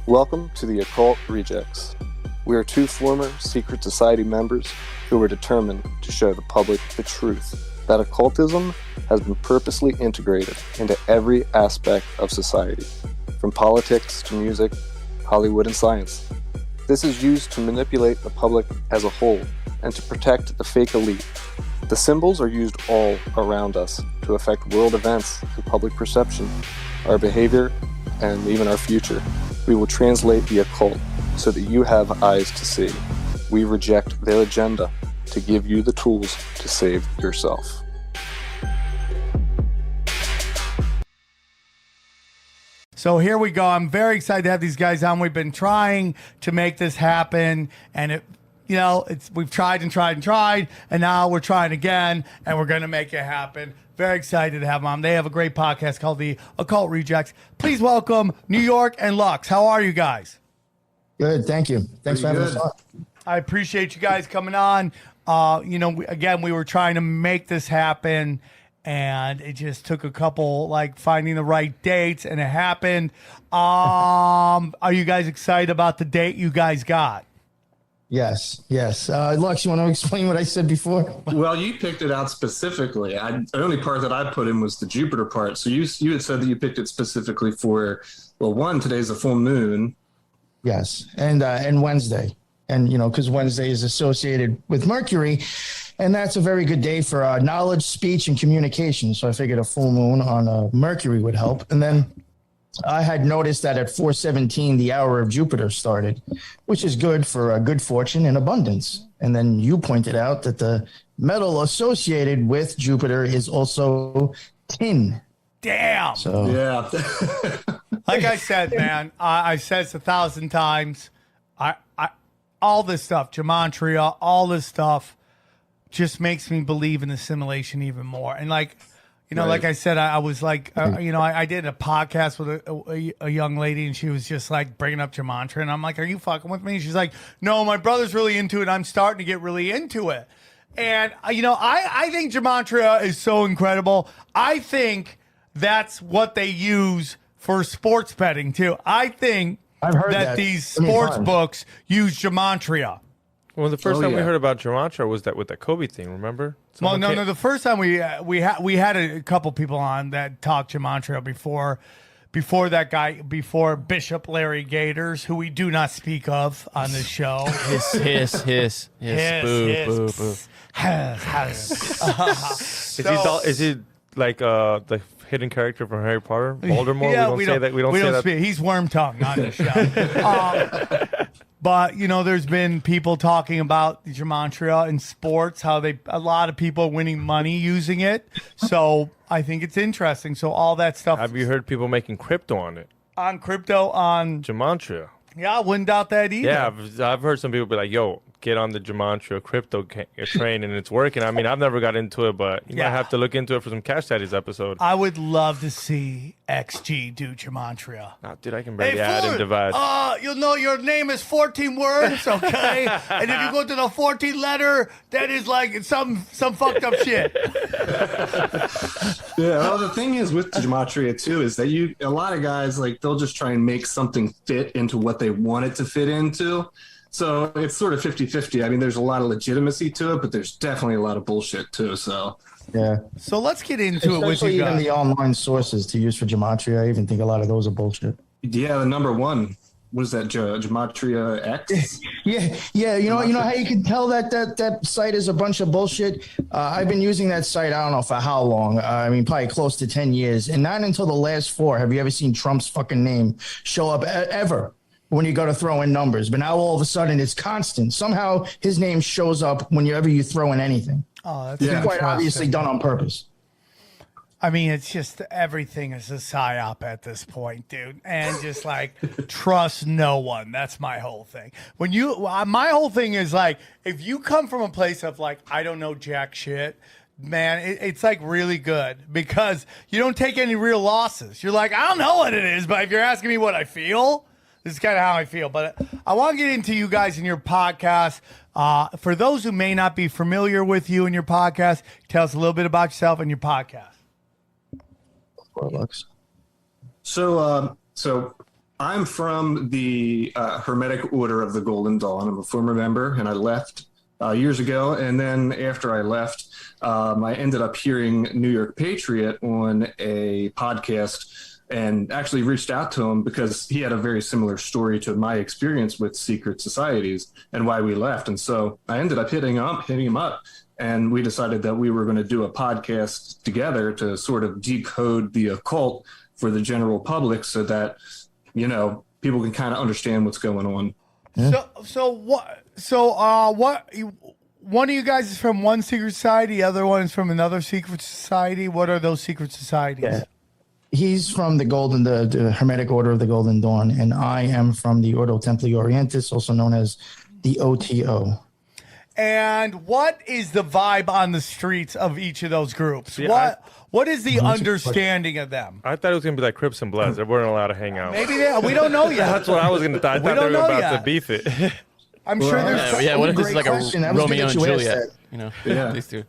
Welcome to the Occult Rejects. We are two former secret society members who were determined to show the public the truth that occultism has been purposely integrated into every aspect of society, from politics to music, Hollywood, and science. This is used to manipulate the public as a whole and to protect the fake elite. The symbols are used all around us to affect world events and public perception, our behavior, and even our future. We will translate the occult so that you have eyes to see. We reject their agenda to give you the tools to save yourself. So here we go. I'm very excited to have these guys on. We've been trying to make this happen, and we've tried and tried, and now we're trying again, and we're going to make it happen. Very excited to have them on. They have a great podcast called the Occult Rejects. Please welcome New York and Lux. How are you guys? Good, thank you. Thanks for having us on. I appreciate you guys coming on. We were trying to make this happen, and it just took a couple, finding the right dates, and it happened. Are you guys excited about the date you guys got? Yes. Lux, you want to explain what I said before? Well, you picked it out specifically. The only part that I put in was the Jupiter part. So you had said that you picked it specifically for, today's a full moon. Yes, and Wednesday. And, because Wednesday is associated with Mercury, and that's a very good day for knowledge, speech, and communication. So I figured a full moon on Mercury would help. And then I had noticed that at 4:17, the hour of Jupiter started, which is good for good fortune and abundance. And then you pointed out that the metal associated with Jupiter is also tin. Damn. So Yeah. Like I said, man, I said this 1,000 times. I all this stuff, gematria, all this stuff, just makes me believe in assimilation even more. And right. Like I said, I was I did a podcast with a young lady, and she was just bringing up gematria, and I'm like, "Are you fucking with me?" She's like, "No, my brother's really into it. I'm starting to get really into it." And I think gematria is so incredible. I think that's what they use for sports betting too. I think I've heard that these sports books use gematria. Well, the first time we heard about gematria was that with the Kobe thing, remember? No. The first time we had a couple people on that talked gematria before that guy, before Bishop Larry Gators, who we do not speak of on this show. Hiss. Boo. Is he like the hidden character from Harry Potter, Voldemort? Yeah, we don't say that. He's worm tongue on this show. But, there's been people talking about the gematria in sports, how a lot of people are winning money using it. So I think it's interesting. So all that stuff. Have you heard people making crypto on it? On crypto, on gematria. Yeah, I wouldn't doubt that either. Yeah, I've heard some people be like, yo, get on the gematria crypto train, and it's working. I mean, I've never got into it, but you might have to look into it for some Cash Daddies episode. I would love to see XG do gematria. Nah, dude, I can barely add and divide. Your name is 14 words, okay? And if you go to the 14th letter, that is some fucked up shit. Yeah, well, the thing is with gematria too is that a lot of guys they'll just try and make something fit into what they want it to fit into. So it's sort of 50-50. I mean, there's a lot of legitimacy to it, but there's definitely a lot of bullshit too. So yeah. So let's get into it with you guys. Even the online sources to use for gematria, I even think a lot of those are bullshit. Yeah, the number one. What is that, Gematria X? Yeah. You know how you can tell that site is a bunch of bullshit? I've been using that site, I don't know for how long. Probably close to 10 years. And not until the last 4 have you ever seen Trump's fucking name show up ever when you go to throw in numbers. But now all of a sudden it's constant. Somehow his name shows up whenever you throw in anything. Oh, that's quite obviously done on purpose. I mean, it's just everything is a psyop at this point, dude. And just trust no one. That's my whole thing. My whole thing is if you come from a place of I don't know jack shit, man, it's really good because you don't take any real losses. You're I don't know what it is, but if you're asking me what I feel, this is kind of how I feel. But I want to get into you guys in your podcast. For those who may not be familiar with you and your podcast, tell us a little bit about yourself and your podcast. So I'm from the Hermetic Order of the Golden Dawn. I'm a former member, and I left years ago. And then after I left, I ended up hearing New York Patriot on a podcast and actually reached out to him because he had a very similar story to my experience with secret societies and why we left. And so I ended up hitting him up, and we decided that we were going to do a podcast together to sort of decode the occult for the general public so that, you know, people can kind of understand what's going on. Yeah. What? One of you guys is from one secret society, the other one is from another secret society. What are those secret societies? Yeah. He's from the Hermetic Order of the Golden Dawn, and I am from the Ordo Templi Orientis, also known as the OTO. And what is the vibe on the streets of each of those groups? See, what is the understanding of them? I thought it was gonna be like Crips and Bloods. They weren't allowed to hang out. Maybe we don't know yet. That's what I was gonna thought. I thought they were about to beef it. I'm sure there's. Yeah, what if this is like question. a That was Romeo good and that you asked Juliet? that. You know, Yeah. these two.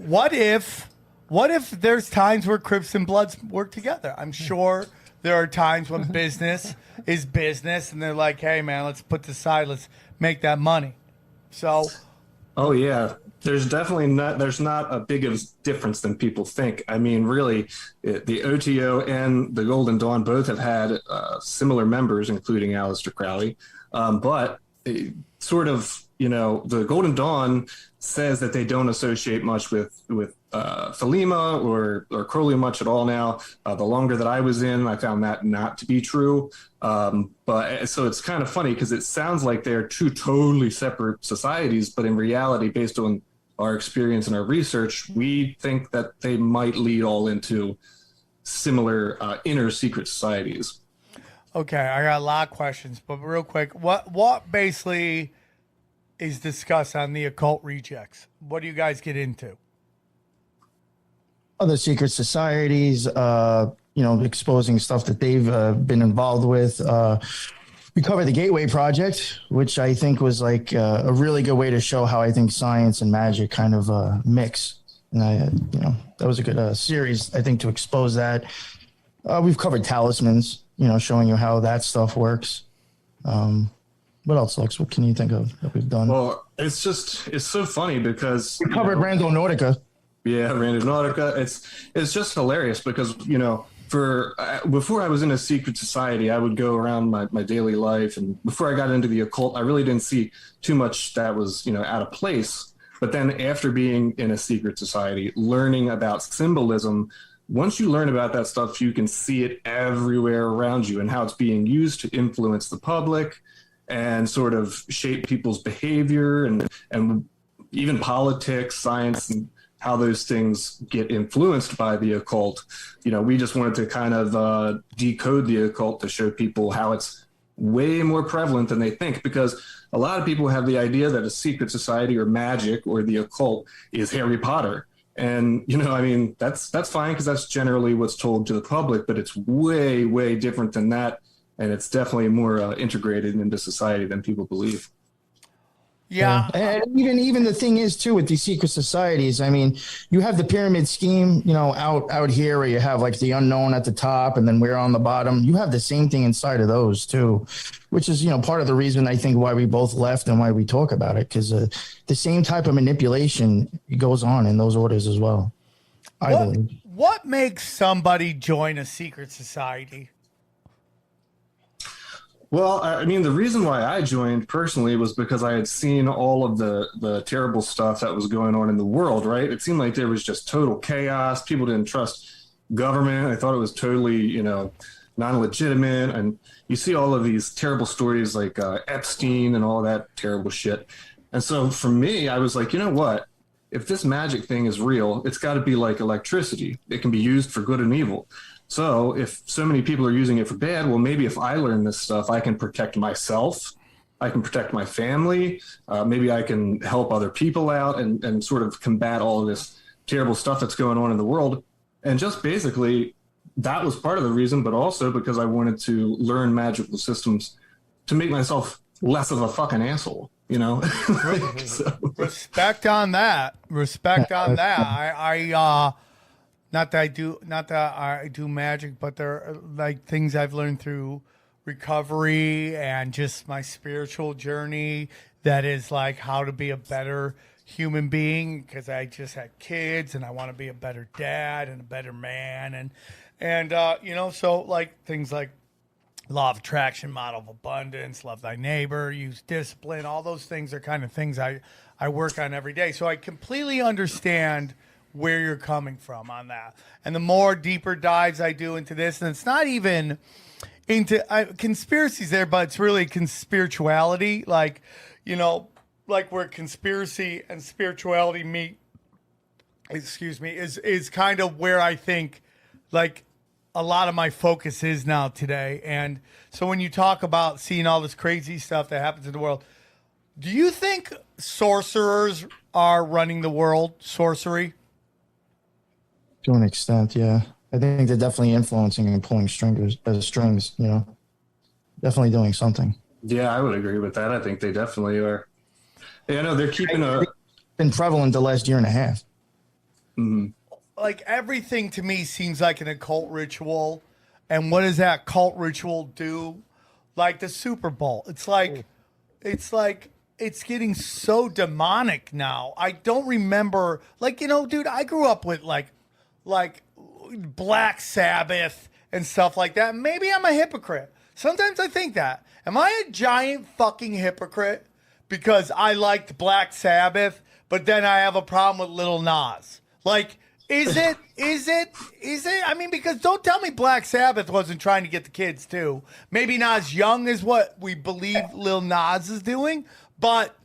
What if there's times where Crips and Bloods work together? I'm sure there are times when business is business, and they're like, "Hey, man, let's put this aside. Let's make that money." So, Oh yeah, there's not a big of difference than people think. I mean, really, the OTO and the Golden Dawn both have had similar members, including Aleister Crowley, but sort of, you know, the Golden Dawn says that they don't associate much with Thelema or Crowley much at all now. The longer that I was in, I found that not to be true. But so it's kind of funny because it sounds like they're two totally separate societies, but in reality, based on our experience and our research, we think that they might lead all into similar inner secret societies. okay, I got a lot of questions, but real quick, what basically is discussed on the Occult Rejects? What do you guys get into? Other secret societies, exposing stuff that they've been involved with. We cover the Gateway Project, which I think was like a really good way to show how I think science and magic kind of mix. And that was a good series, I think, to expose that. We've covered talismans, showing you how that stuff works. What else, Lex? What can you think of that we've done? Well, it's so funny because We covered Rando Nordica. Yeah, Randonautica. It's just hilarious because, before I was in a secret society, I would go around my daily life, and before I got into the occult, I really didn't see too much that was, out of place. But then after being in a secret society, learning about symbolism, once you learn about that stuff, you can see it everywhere around you and how it's being used to influence the public and sort of shape people's behavior and even politics, science, and how those things get influenced by the occult. We just wanted to kind of decode the occult to show people how it's way more prevalent than they think, because a lot of people have the idea that a secret society or magic or the occult is Harry Potter. And, that's fine because that's generally what's told to the public, but it's way, way different than that. And it's definitely more integrated into society than people believe. Yeah. And even the thing is too with these secret societies, I mean, you have the pyramid scheme, out here where you have like the unknown at the top and then we're on the bottom. You have the same thing inside of those too, which is, part of the reason I think why we both left and why we talk about it, because the same type of manipulation goes on in those orders as well. I believe. What makes somebody join a secret society? Well, I mean, the reason why I joined personally was because I had seen all of the terrible stuff that was going on in the world, right? It seemed like there was just total chaos. People didn't trust government. I thought it was totally, non-legitimate. And you see all of these terrible stories like Epstein and all that terrible shit. And so for me, I was like, you know what? If this magic thing is real, it's got to be like electricity. It can be used for good and evil. So if so many people are using it for bad, well, maybe if I learn this stuff, I can protect myself, I can protect my family, maybe I can help other people out and sort of combat all of this terrible stuff that's going on in the world. And just basically, that was part of the reason, but also because I wanted to learn magical systems to make myself less of a fucking asshole, So. Respect on that. I not that I do magic, but there are like things I've learned through recovery and just my spiritual journey that is like how to be a better human being, because I just had kids and I want to be a better dad and a better man, and you know, so like things like law of attraction, model of abundance, love thy neighbor, use discipline, all those things are kind of things I work on every day. So I completely understand where you're coming from on that. And the more deeper dives I do into this, and it's not even into conspiracies there, but it's really conspirituality, like, you know, like where conspiracy and spirituality meet, is kind of where I think like a lot of my focus is now today. And so when you talk about seeing all this crazy stuff that happens in the world, do you think sorcerers are running the world? Sorcery? To an extent, yeah. I think they're definitely influencing and pulling strings, you know, definitely doing something. Yeah, I would agree with that. I think they definitely are. Yeah, I know they're keeping been prevalent the last year and a half. Mm-hmm. Like everything to me seems like an occult ritual. And what does that cult ritual do? Like the Super Bowl. It's like it's getting so demonic now. I don't remember, like, you know, dude, I grew up with like Black Sabbath and stuff like that. Maybe I'm a hypocrite. Sometimes I think that. Am I a giant fucking hypocrite because I liked Black Sabbath, but then I have a problem with Lil Nas? Like, is it? I mean, because don't tell me Black Sabbath wasn't trying to get the kids too. Maybe not as young as what we believe Lil Nas is doing, but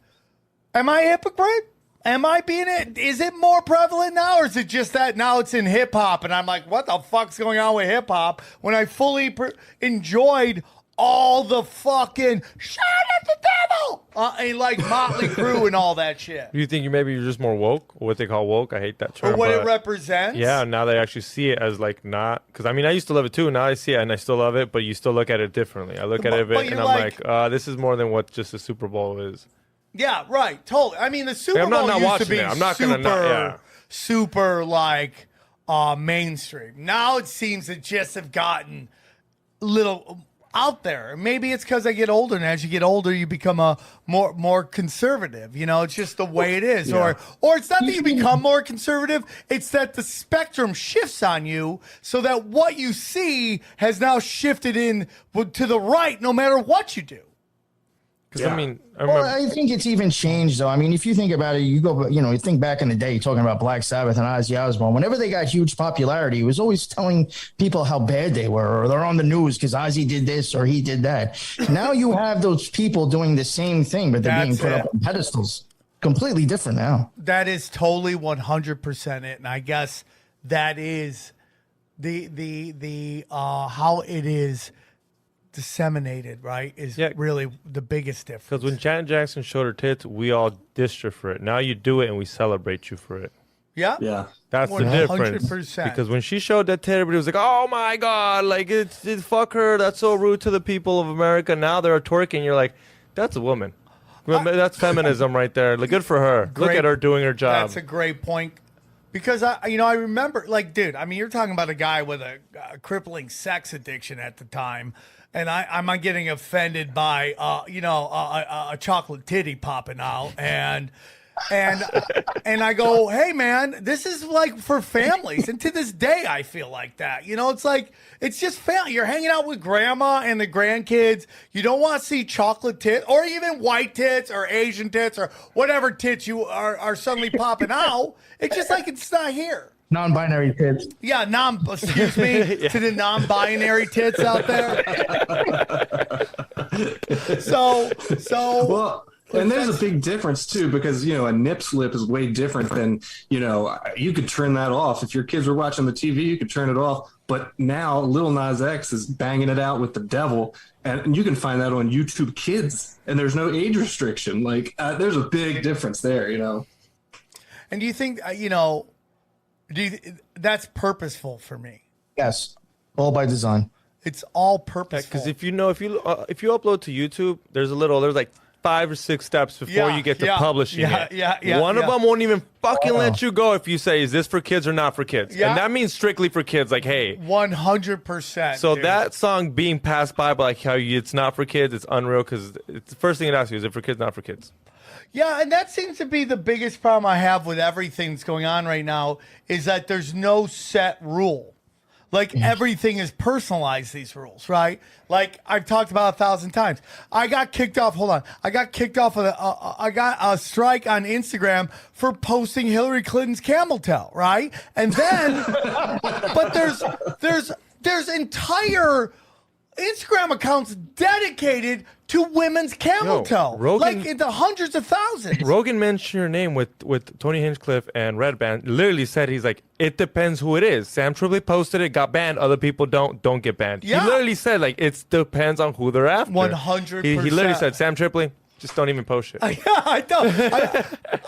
am I a hypocrite? Am I being it? Is it more prevalent now, or is it just that now it's in hip hop and I'm like, what the fuck's going on with hip hop when I fully enjoyed all the fucking shout at the devil and like Motley Crue and all that shit? Do you think you're just more woke, or what they call woke? I hate that term. Or what it represents? Yeah, now they actually see it as like not, because I mean I used to love it too. Now I see it and I still love it, but you still look at it differently. I look at it and I'm like, this is more than what just a Super Bowl is. Yeah, right. Totally. I mean, the Super Bowl used to be super like mainstream. Now it seems to just have gotten little out there. Maybe it's because I get older, and as you get older, you become a more conservative. You know, it's just the way it is. Yeah. Or it's not that you become more conservative. It's that the spectrum shifts on you, so that what you see has now shifted in to the right, no matter what you do. Because I mean, I remember. Well, I think it's even changed, though. I mean, if you think about it, you think back in the day, talking about Black Sabbath and Ozzy Osbourne. Whenever they got huge popularity, it was always telling people how bad they were, or they're on the news because Ozzy did this or he did that. Now you have those people doing the same thing, but they're being put up on pedestals. Completely different now. That is totally 100% it, and I guess that is the how it is disseminated, right, is really the biggest difference. Because when Janet Jackson showed her tits, we all dissed her for it. Now you do it and we celebrate you for it. Yeah. That's the difference. 100%. Because when she showed that tit, everybody was like, oh my God, like it's fuck her. That's so rude to the people of America. Now they're twerking. You're like, that's a woman. That's feminism right there. Like, good for her. Look at her doing her job. That's a great point. Because I remember, like, dude, I mean, you're talking about a guy with a crippling sex addiction at the time. And I'm not getting offended by, a chocolate titty popping out. And I go, hey, man, this is like for families. And to this day, I feel like that. You know, it's like, it's just family. You're hanging out with grandma and the grandkids. You don't want to see chocolate tits or even white tits or Asian tits or whatever tits you are suddenly popping out. It's just like it's not here. Non-binary tits. Yeah, excuse me, to the non-binary tits out there. Well, and there's a big difference too, because a nip slip is way different than you could turn that off if your kids were watching the TV. You could turn it off, but now Lil Nas X is banging it out with the devil, and you can find that on YouTube Kids, and there's no age restriction. Like, there's a big difference there, And do you think that's purposeful for me? Yes, all by design. It's all purposeful. Because if you upload to YouTube, there's like 5 or 6 steps before you get to publishing it. Yeah, One of them won't even fucking let you go if you say, is this for kids or not for kids? Yeah. And that means strictly for kids. Like, hey. 100%. So dude. that song being passed by, like how it's not for kids, it's unreal because it's the first thing it asks you, is it for kids, not for kids? Yeah, and that seems to be the biggest problem I have with everything that's going on right now is that there's no set rule. Like everything is personalized, these rules, right? Like I've talked about 1,000 times. I got kicked off. Hold on. I got kicked off of I got a strike on Instagram for posting Hillary Clinton's camel toe, right? And then, but there's entire Instagram accounts dedicated to women's camel toe, Rogan- like in the hundreds of thousands. Rogan mentioned your name with Tony Hinchcliffe and Red Band. Literally said, he's like, it depends who it is. Sam Tripoli posted it, got banned. Other people don't get banned. Yeah. He literally said, like, it depends on who they're after. 100%. He literally said, Sam Tripoli, just don't even post shit. Yeah, I don't.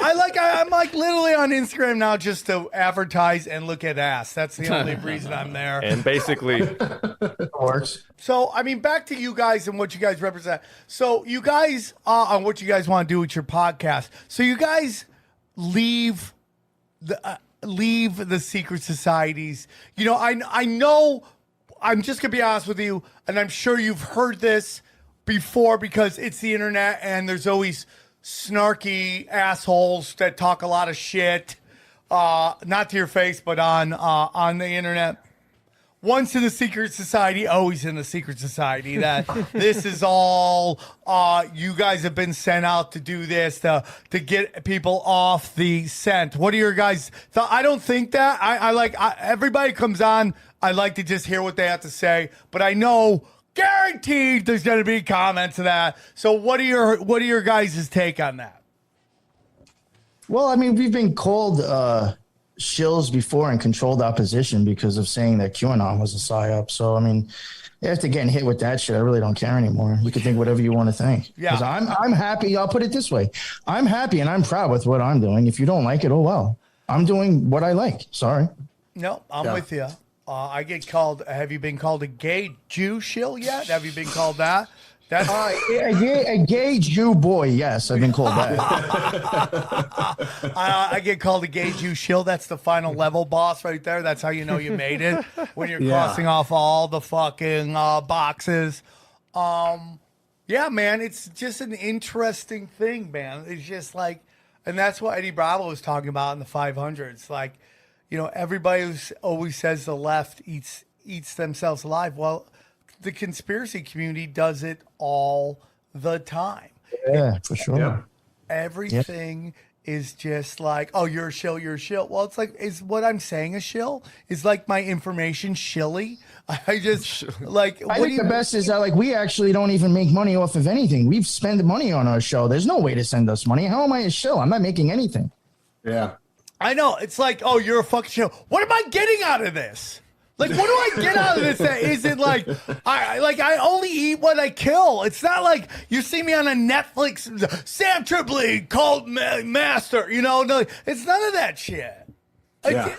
I'm like literally on Instagram now just to advertise and look at ass. That's the only reason I'm there. And basically, It works. So, I mean, back to you guys and what you guys represent. So, you guys, on what you guys want to do with your podcast. So, you guys leave the secret societies. You know, I know, I'm just going to be honest with you, and I'm sure you've heard this before because it's the internet and there's always snarky assholes that talk a lot of shit, not to your face, but on the internet. Once in the secret society, always in the secret society. That this is all you guys have been sent out to do this to get people off the scent. What are your guys' thoughts? I don't think that. Everybody comes on. I like to just hear what they have to say, but I know guaranteed there's going to be comments to that. So what are your guys' take on that? Well, I mean, we've been called shills before and controlled opposition because of saying that QAnon was a psyop. So, I mean, after getting hit with that shit, I really don't care anymore. You can think whatever you want to think. Yeah. Because I'm happy. I'll put it this way. I'm happy and I'm proud with what I'm doing. If you don't like it, oh, well. I'm doing what I like. Sorry. No, I'm with you. I get called. Have you been called a gay Jew shill yet? Have you been called that? That's a gay Jew boy. Yes, I've been called that. I get called a gay Jew shill. That's the final level boss right there. That's how you know you made it when you're crossing off all the fucking boxes. Yeah, man, it's just an interesting thing, man. It's just like, and that's what Eddie Bravo was talking about in the 500s. Like, you know, everybody always says the left eats themselves alive. Well, the conspiracy community does it all the time. Yeah, for sure. Yeah. Everything is just like, oh, you're a shill, you're a shill. Well, it's like, is what I'm saying a shill? Is like my information shilly? I just like. I think the best is that like we actually don't even make money off of anything. We've spent money on our show. There's no way to send us money. How am I a shill? I'm not making anything. Yeah. I know. It's like, oh, you're a fucking shill. What am I getting out of this? Like, what do I get out of this? That is it like I only eat what I kill. It's not like you see me on a Netflix, Sam Tripoli cult master. You know, no, it's none of that shit. Yeah.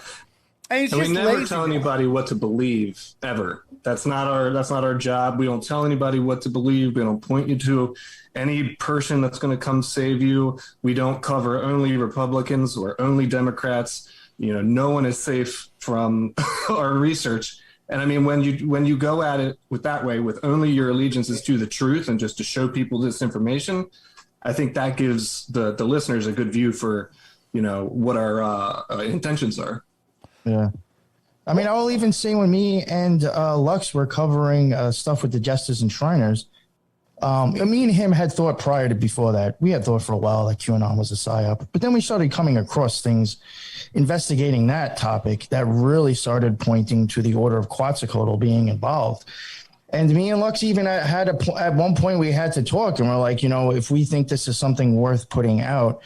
And it's And we just never lazy. tell anybody what to believe ever. That's not our job. We don't tell anybody what to believe. We don't point you to any person that's going to come save you. We don't cover only Republicans or only Democrats. You know, no one is safe from our research. And I mean, when you go at it with that way, with only your allegiances to the truth and just to show people this information, I think that gives the listeners a good view for, you know, what our intentions are. Yeah. I mean, I'll even say when me and Lux were covering stuff with the Jesters and Shriners, me and him had thought prior to before that. We had thought for a while that QAnon was a psyop. But then we started coming across things, investigating that topic that really started pointing to the Order of Quetzalcoatl being involved. And me and Lux even had at one point we had to talk and we're like, you know, if we think this is something worth putting out,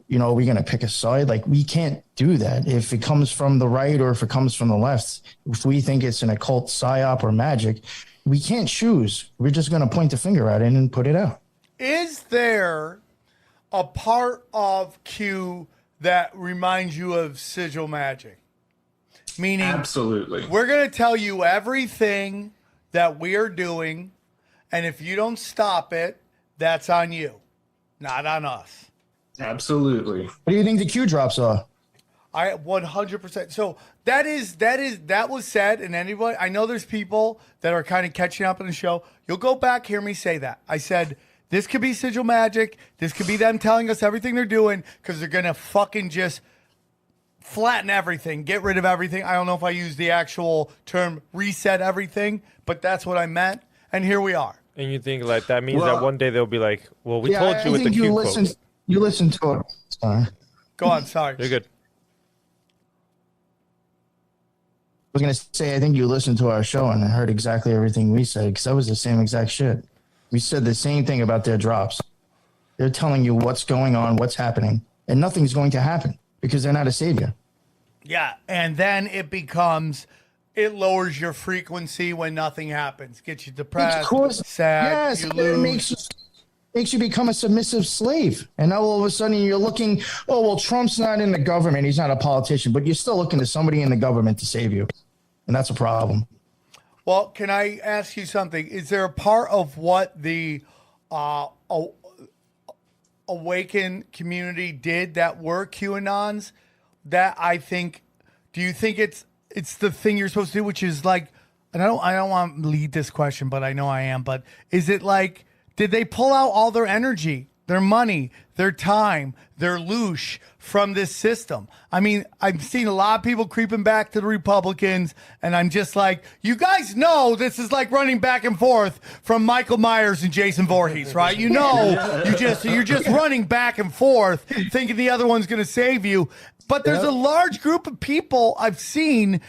you know, are we going to pick a side? Like, we can't do that. If it comes from the right or if it comes from the left, if we think it's an occult psyop or magic, we can't choose. We're just going to point the finger at it and put it out. Is there a part of Q that reminds you of sigil magic? Meaning, Absolutely. we're going to tell you everything that we are doing, and if you don't stop it, that's on you, not on us. Absolutely. What do you think the Q drops are? I 100%. So that was said, and anybody, I know there's people that are kind of catching up in the show. You'll go back, hear me say that. I said this could be sigil magic. This could be them telling us everything they're doing because they're gonna fucking just flatten everything, get rid of everything. I don't know if I used the actual term reset everything, but that's what I meant. And here we are. And you think like that means that one day they'll be like, well, we told I you with the think Q listened. quote. You listened to it. Sorry. Go on, sorry. You're good. I was going to say, I think you listened to our show and heard exactly everything we said because that was the same exact shit. We said the same thing about their drops. They're telling you what's going on, what's happening, and nothing's going to happen because they're not a savior. Yeah, and then it lowers your frequency when nothing happens. Gets you depressed, sad, yes, you it lose. makes you become a submissive slave. And now all of a sudden you're looking, oh, well, Trump's not in the government. He's not a politician, but you're still looking to somebody in the government to save you. And that's a problem. Well, can I ask you something? Is there a part of what the Awaken community did that were QAnons that I think, do you think it's the thing you're supposed to do, which is like, and I don't want to lead this question, but I know I am, but is it like, did they pull out all their energy, their money, their time, their loosh from this system? I mean, I've seen a lot of people creeping back to the Republicans, and I'm just like, you guys know this is like running back and forth from Michael Myers and Jason Voorhees, right? You know, you're just running back and forth, thinking the other one's going to save you. But there's a large group of people I've seen,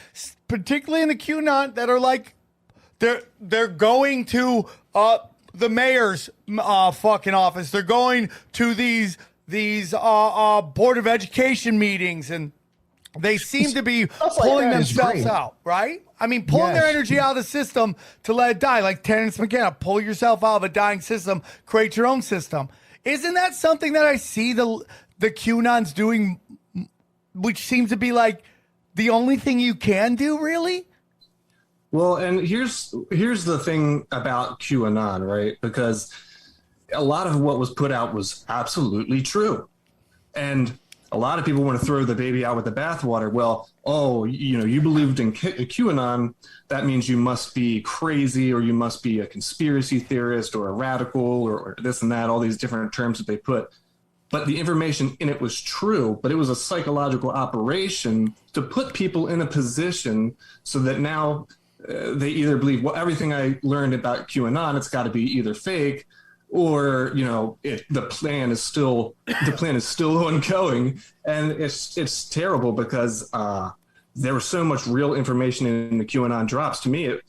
particularly in the QAnon, that are like, they're going to the mayor's fucking office. They're going to these board of education meetings, and they seem to be pulling themselves out, right? I mean, pulling their energy out of the system to let it die. Like Terrence McKenna, pull yourself out of a dying system, create your own system. Isn't that something that I see the QAnons doing, which seems to be like the only thing you can do, really? Well, and here's the thing about QAnon, right? Because a lot of what was put out was absolutely true. And a lot of people want to throw the baby out with the bathwater. Well, you believed in QAnon, that means you must be crazy, or you must be a conspiracy theorist or a radical or this and that, all these different terms that they put. But the information in it was true, but it was a psychological operation to put people in a position so that now they either believe, well, everything I learned about QAnon, it's got to be either fake, or the plan is still ongoing, and it's terrible because there was so much real information in the QAnon drops. To me,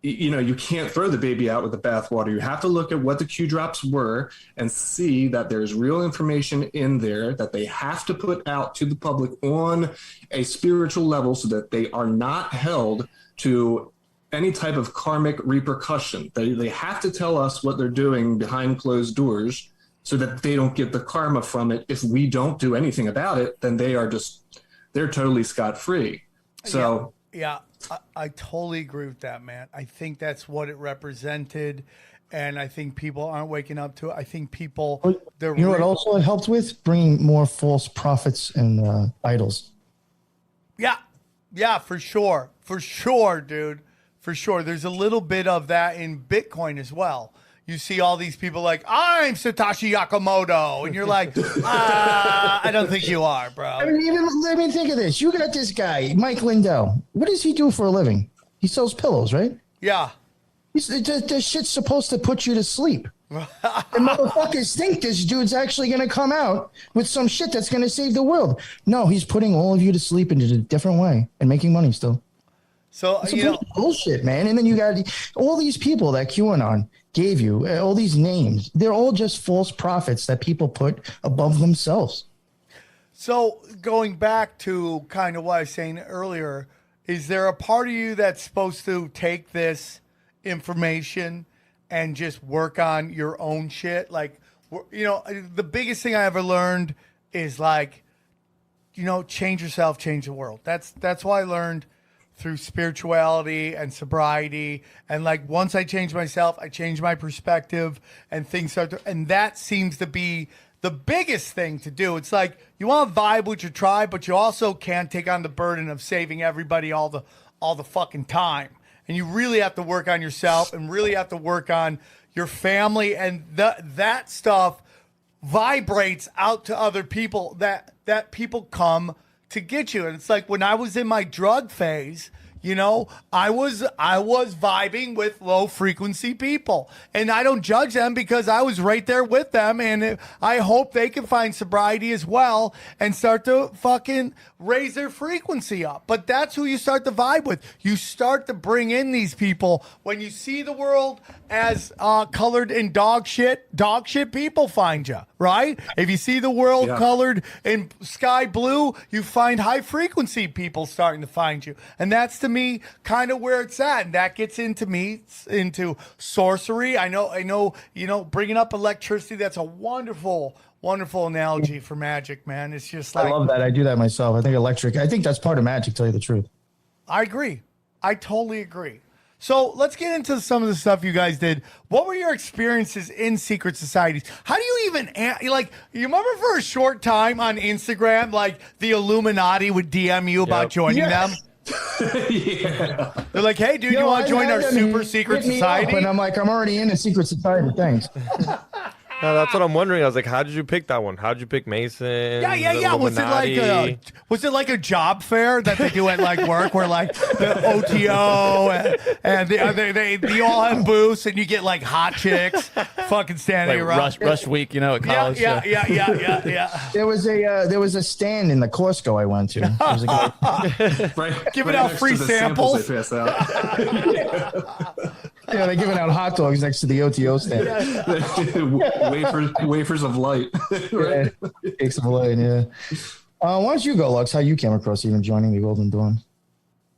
you can't throw the baby out with the bathwater. You have to look at what the Q drops were and see that there's real information in there that they have to put out to the public on a spiritual level so that they are not held to any type of karmic repercussion. They have to tell us what they're doing behind closed doors so that they don't get the karma from it. If we don't do anything about it, then they're totally scot-free. So yeah, I totally agree with that, man. I think that's what it represented, and I think people aren't waking up to it. I think people, you know what also it helped with? Bringing more false prophets and idols. Yeah, for sure, dude. For sure. There's a little bit of that in Bitcoin as well. You see all these people like, I'm Satoshi Nakamoto. And you're like, I don't think you are, bro. I mean, think of this. You got this guy, Mike Lindell. What does he do for a living? He sells pillows, right? Yeah. This shit's supposed to put you to sleep. And motherfuckers think this dude's actually going to come out with some shit that's going to save the world. No, he's putting all of you to sleep in a different way and making money still. So, it's bullshit, man. And then you got all these people that QAnon gave you, all these names. They're all just false prophets that people put above themselves. So going back to kind of what I was saying earlier, is there a part of you that's supposed to take this information and just work on your own shit? Like, the biggest thing I ever learned is like, change yourself, change the world. That's what I learned through spirituality and sobriety. And like once I change myself, I change my perspective and things start to, and that seems to be the biggest thing to do. It's like you want to vibe with your tribe, but you also can't take on the burden of saving everybody all the fucking time. And you really have to work on yourself and really have to work on your family, and that stuff vibrates out to other people that people come to get you. And it's like when I was in my drug phase, you know, I was vibing with low frequency people, and I don't judge them because I was right there with them. And I hope they can find sobriety as well and start to fucking raise their frequency up. But that's who you start to vibe with. You start to bring in these people when you see the world as colored in dog shit people find you, right? If you see the world colored in sky blue, you find high frequency people starting to find you. And that's to me kind of where it's at. And that gets into sorcery. I know, you know, bringing up electricity, that's a wonderful analogy for magic, man. It's just like, I love that. I do that myself. I think that's part of magic, to tell you the truth. I agree. I totally agree. So let's get into some of the stuff you guys did. What were your experiences in secret societies? How do you even, like, you remember for a short time on Instagram, like the Illuminati would DM you about joining them? Yeah. They're like, hey, dude, you want to join our super secret society? And I'm like, I'm already in a secret society. Thanks. No, that's what I'm wondering. I was like, how did you pick that one? How did you pick Mason? Yeah. Was it like a job fair that they do at like work, where like the OTO and they all have booths, and you get like hot chicks fucking standing like around. rush week, you know, at college. Yeah. There was a stand in the Costco I went to. There was a guy, Right, Giving out next free to the samples. they pass out. they're giving out hot dogs next to the OTO stand. Wafers of light. Yeah, cakes of light. Yeah. Why don't you go, Lux? How you came across even joining the Golden Dawn?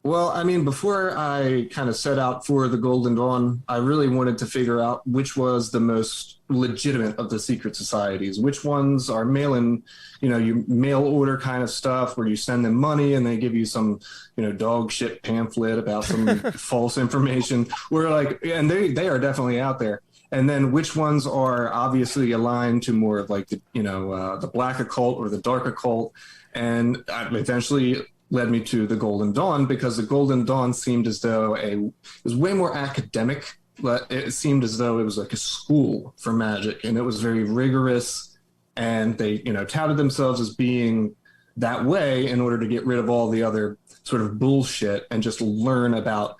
Well, I mean, before I kind of set out for the Golden Dawn, I really wanted to figure out which was the most legitimate of the secret societies. Which ones are mail-in, you mail order kind of stuff where you send them money and they give you some, dog shit pamphlet about some false information. We're like, and they are definitely out there. And then which ones are obviously aligned to more of like the black occult or the dark occult. And eventually led me to the Golden Dawn, because the Golden Dawn seemed as though it was way more academic, but it seemed as though it was like a school for magic, and it was very rigorous, and they touted themselves as being that way in order to get rid of all the other sort of bullshit and just learn about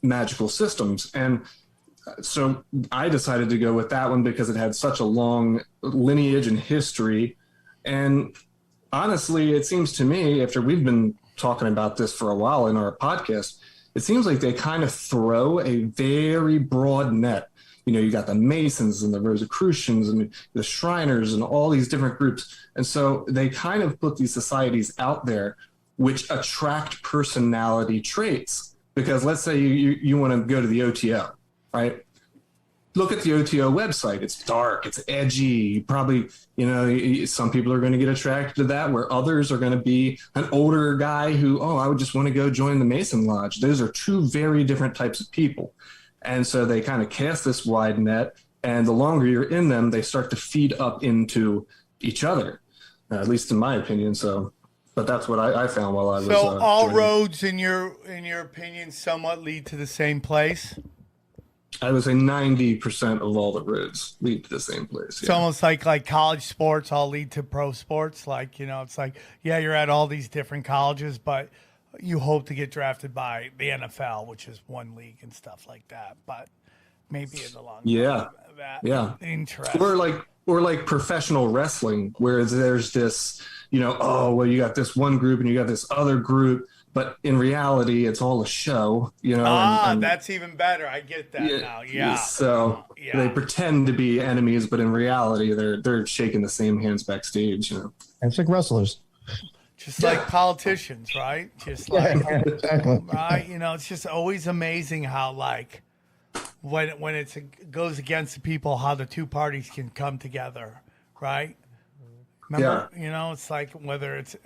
magical systems. And so I decided to go with that one because it had such a long lineage and history. And honestly, it seems to me, after we've been talking about this for a while in our podcast, it seems like they kind of throw a very broad net. You got the Masons and the Rosicrucians and the Shriners and all these different groups. And so they kind of put these societies out there which attract personality traits. Because let's say you want to go to the OTO, right? Look at the OTO website. It's dark, it's edgy. You probably, some people are going to get attracted to that, where others are going to be an older guy who, I would just want to go join the Mason Lodge. Those are two very different types of people. And so they kind of cast this wide net, and the longer you're in them, they start to feed up into each other, at least in my opinion. So, but that's what I found while I was. So all joining. roads, in your opinion, somewhat lead to the same place. I would say 90% of all the roads lead to the same place. It's almost like college sports all lead to pro sports. Like, it's like, you're at all these different colleges, but you hope to get drafted by the NFL, which is one league and stuff like that. But maybe in the long run, yeah. Interesting. Or like professional wrestling, where there's this, you got this one group and you got this other group. But in reality, it's all a show, and that's even better. I get that now. Yeah. So they pretend to be enemies, but in reality, they're shaking the same hands backstage. It's like wrestlers, just like politicians, right? Just like exactly. right. It's just always amazing how when it goes against the people, how the two parties can come together, right? Remember, it's like whether it's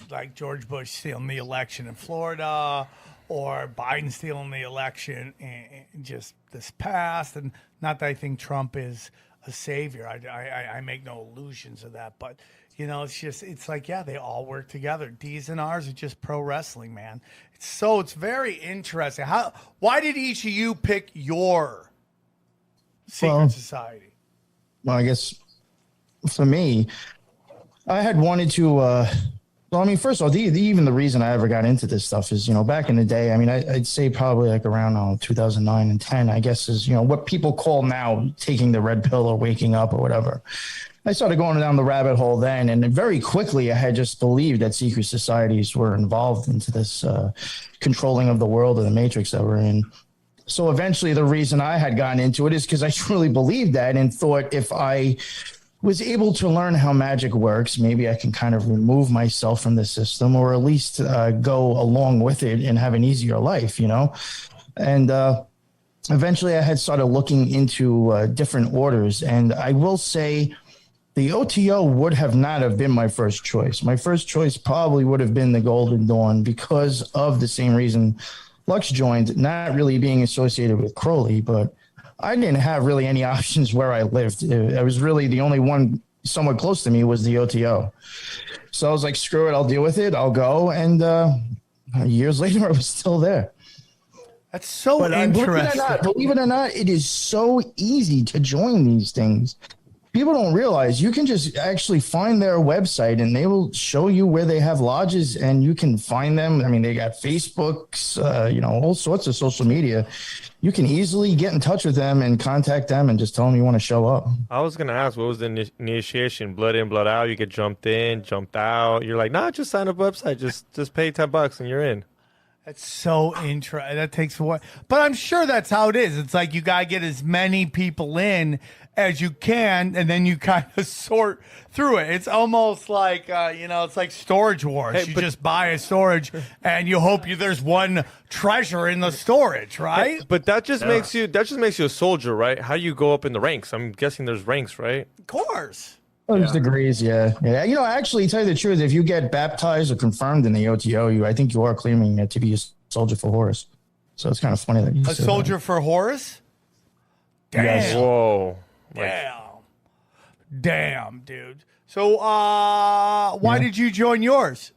like George Bush stealing the election in Florida or Biden stealing the election and just this past. And not that I think Trump is a savior. I make no illusions of that. But, it's like, yeah, they all work together. D's and R's are just pro wrestling, man. It's very interesting. Why did each of you pick your secret society? Well, I guess for me, I had wanted to, first of all, even the reason I ever got into this stuff is, back in the day, I'd say probably like around 2009 and 10, I guess is, what people call now taking the red pill or waking up or whatever. I started going down the rabbit hole then, and very quickly I had just believed that secret societies were involved into this controlling of the world of the matrix that we're in. So eventually the reason I had gotten into it is because I truly believed that and thought if I was able to learn how magic works, maybe I can kind of remove myself from the system or at least go along with it and have an easier life, And eventually I had started looking into different orders. And I will say the OTO would have not have been my first choice. My first choice probably would have been the Golden Dawn because of the same reason Lux joined, not really being associated with Crowley, but I didn't have really any options where I lived. I was really the only one somewhat close to me was the OTO. So I was like, screw it, I'll deal with it. I'll go. And years later, I was still there. That's so interesting. Believe it or not, it is so easy to join these things. People don't realize you can just actually find their website and they will show you where they have lodges and you can find them. They got Facebooks, all sorts of social media. You can easily get in touch with them and contact them and just tell them you want to show up. I was going to ask, what was the initiation? Blood in, blood out? You get jumped in, jumped out. You're like, nah, just sign up website. Just pay $10 and you're in. That's so interesting. That takes a while. But I'm sure that's how it is. It's like you got to get as many people in as you can, and then you kind of sort through it. It's almost like, it's like Storage Wars. You just buy a storage, and you hope there's one treasure in the storage, right? But that just makes you a soldier, right? How do you go up in the ranks? I'm guessing there's ranks, right? Of course. There's degrees, yeah. Actually, tell you the truth, if you get baptized or confirmed in the OTO, I think you are claiming to be a soldier for Horus. So it's kind of funny that you a soldier for Horus. Damn. Yes. Whoa. Damn, dude. So, why did you join yours?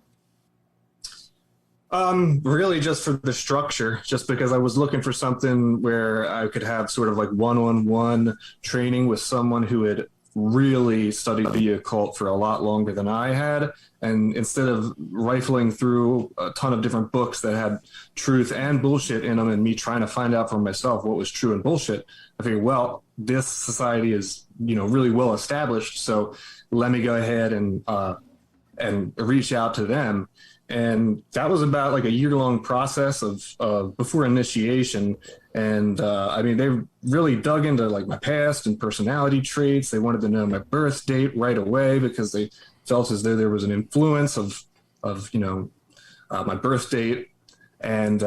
Really just for the structure, just because I was looking for something where I could have sort of like one-on-one training with someone who had really studied the occult for a lot longer than I had. And instead of rifling through a ton of different books that had truth and bullshit in them and me trying to find out for myself what was true and bullshit, I figured, well, this society is, really well established. So let me go ahead and reach out to them. And that was about like a year-long process of before initiation. And they really dug into like my past and personality traits. They wanted to know my birth date right away because they felt as though there was an influence of my birth date. And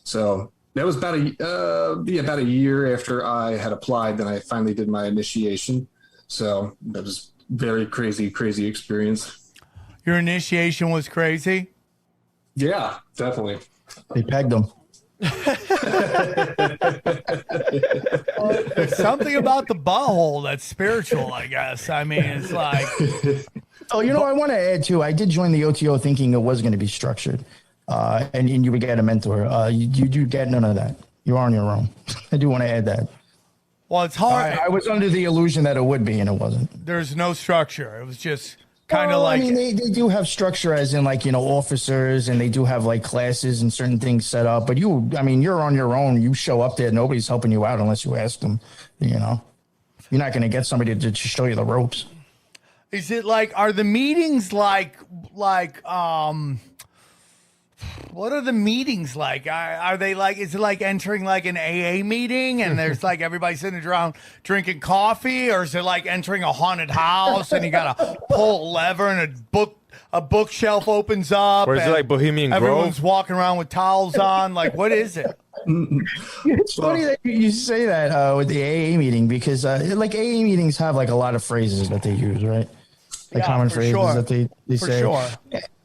so that was about a year after I had applied. Then I finally did my initiation. So that was very crazy experience. Your initiation was crazy? Yeah, definitely. They pegged them. There's something about the butthole that's spiritual, I guess. It's like... Oh, I want to add, too, I did join the OTO thinking it was going to be structured. And you would get a mentor. You do get none of that. You're on your own. I do want to add that. Well, it's hard. I was under the illusion that it would be, and it wasn't. There's no structure. It was just... kind of like they do have structure as in officers, and they do have like classes and certain things set up, but you're on your own. You show up there, nobody's helping you out unless you ask them. You're not going to get somebody to show you the ropes. Is it like, are the meetings like what are the meetings like? Are they like, is it like entering like an AA meeting and there's like everybody sitting around drinking coffee, or is it like entering a haunted house and you got to pull a lever and a bookshelf opens up? Or is it like Bohemian Grove? Everyone's walking around with towels on. Like, what is it? It's funny that you say that with the AA meeting, because like AA meetings have like a lot of phrases that they use, right? the Yeah, common for phrases sure. that they For say. sure.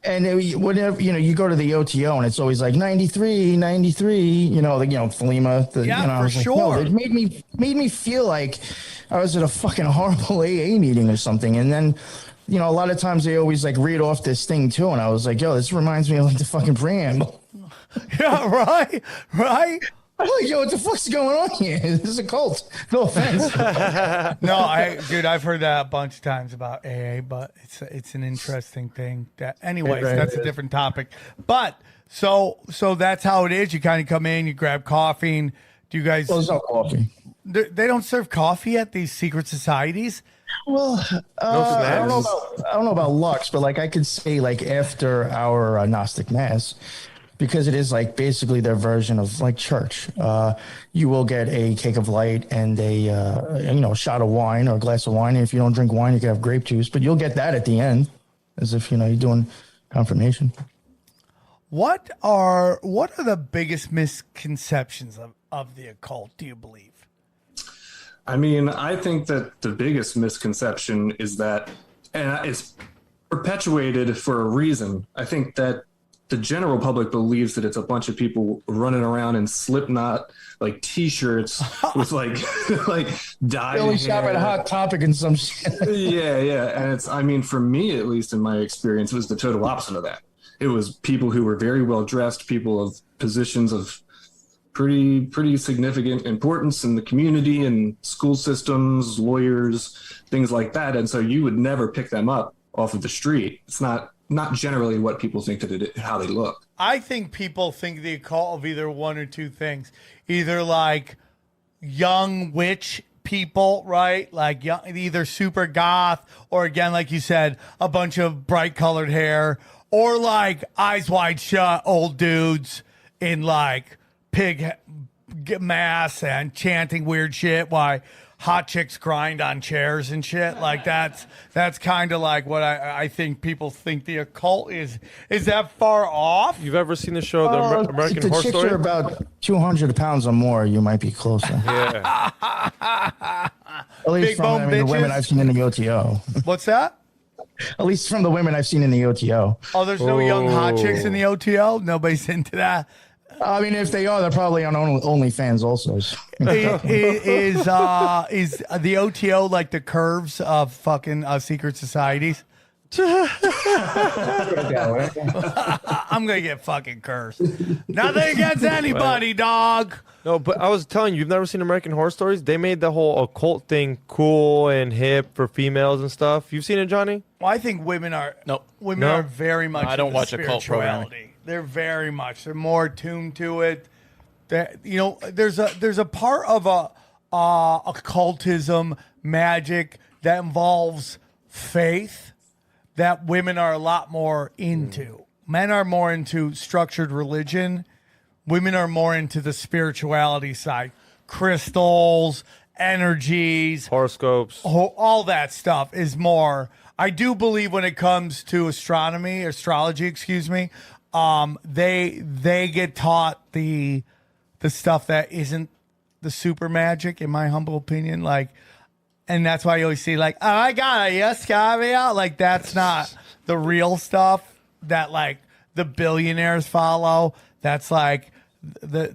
And whenever you go to the OTO and it's always like 93, 93. Thelema. Yeah, I for was like, sure. no, it made me feel like I was at a fucking horrible AA meeting or something. And then, a lot of times they always like read off this thing too, and I was like, yo, this reminds me of like the fucking preamble. Yeah, right. I'm like, yo, what the fuck's going on here? This is a cult. No offense. No, I've heard that a bunch of times about AA, but it's an interesting thing. Anyways, Right. that's a different topic. But so that's how it is. You kind of come in, you grab coffee. And do you guys? Well, there's no coffee. They don't serve coffee at these secret societies. Well, I don't know about Lux, but like I could say like after our Gnostic Mass, because it is like basically their version of like church. You will get a cake of light and a shot of wine or a glass of wine. And if you don't drink wine, you can have grape juice, but you'll get that at the end, as if you're doing confirmation. What are the biggest misconceptions of the occult, do you believe? I mean, I think that the biggest misconception is that, and it's perpetuated for a reason. I think that the general public believes that it's a bunch of people running around in Slipknot like T-shirts with like dyed Only shop at hair. Hot Topic and some shit. Yeah, and it's. I mean, for me at least, in my experience, it was the total opposite of that. It was people who were very well dressed, people of positions of pretty significant importance in the community and school systems, lawyers, things like that. And so you would never pick them up off of the street. It's not generally what people think that how they look. I think people think the occult of either one or two things. Either like young witch people, right? Like either super goth or, again, like you said, a bunch of bright colored hair, or like eyes wide shut old dudes in like pig mask and chanting weird shit while hot chicks grind on chairs and shit. Like that's kind of like what I think people think the occult is. Is that far off? You've ever seen the show The American if the Horror chicks Story? are about 200 pounds or more, you might be closer. Yeah. At least Big from bone the women bitches? I've seen in the OTO. What's that? At least from the women I've seen in the OTO. Oh, there's no young hot chicks in the OTO? Nobody's into that. I mean, if they are, they're probably on OnlyFans also. Is the OTO like the curves of fucking secret societies? I'm gonna get fucking cursed. Nothing against anybody, dog. No, but I was telling you, you've never seen American Horror Stories? They made the whole occult thing cool and hip for females and stuff. You've seen it, Johnny? Well, I think women are Nope. women No? are very much. I don't into watch occult programming. spirituality. They're very much. They're more attuned to it. That there's a part of occultism, magic that involves faith that women are a lot more into. Men are more into structured religion. Women are more into the spirituality side, crystals, energies, Horoscopes. all that stuff is more. I do believe when it comes to astrology, excuse me, they get taught the stuff that isn't the super magic, in my humble opinion. Like, and that's why you always see like, oh my god, yes, caveat. Like that's not the real stuff that like the billionaires follow. That's like the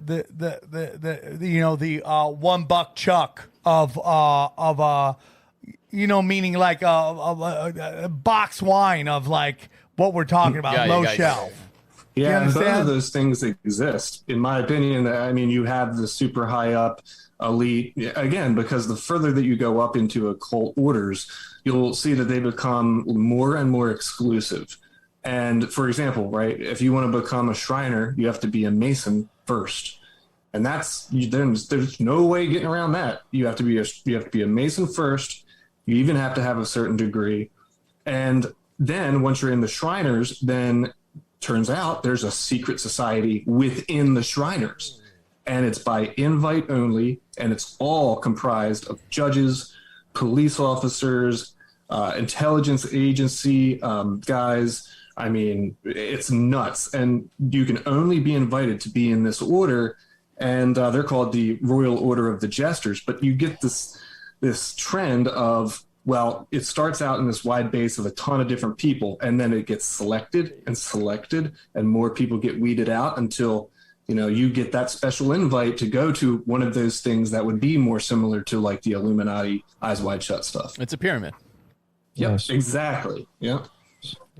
$1 chuck of meaning like a box wine of like what we're talking about, Yeah, low you guys- shelf. Yeah, and both understand? of those things exist. In my opinion, I mean, you have the super high up elite, again, because the further that you go up into occult orders, you'll see that they become more and more exclusive. And for example, right, if you want to become a Shriner, you have to be a Mason first. And there's no way getting around that. You have to be a Mason first. You even have to have a certain degree. And then once you're in the Shriners, then turns out there's a secret society within the Shriners, and it's by invite only, and it's all comprised of judges, police officers, intelligence agency guys. I mean, it's nuts, and you can only be invited to be in this order, and they're called the Royal Order of the Jesters. But you get this trend of Well, it starts out in this wide base of a ton of different people, and then it gets selected, and more people get weeded out until, you know, you get that special invite to go to one of those things that would be more similar to like the Illuminati Eyes Wide Shut stuff. It's a pyramid. Yep, Yes. exactly. Yeah.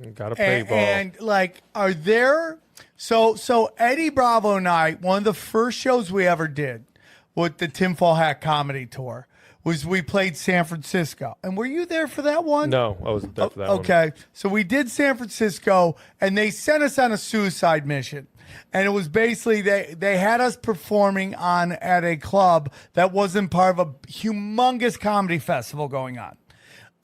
You gotta play ball. And like, are there so Eddie Bravo and I, one of the first shows we ever did with the Tinfoil Hat Comedy Tour was we played San Francisco. And were you there for that one? No, I wasn't there for that one. Okay. So we did San Francisco and they sent us on a suicide mission. And it was basically they had us performing at a club that wasn't part of a humongous comedy festival going on.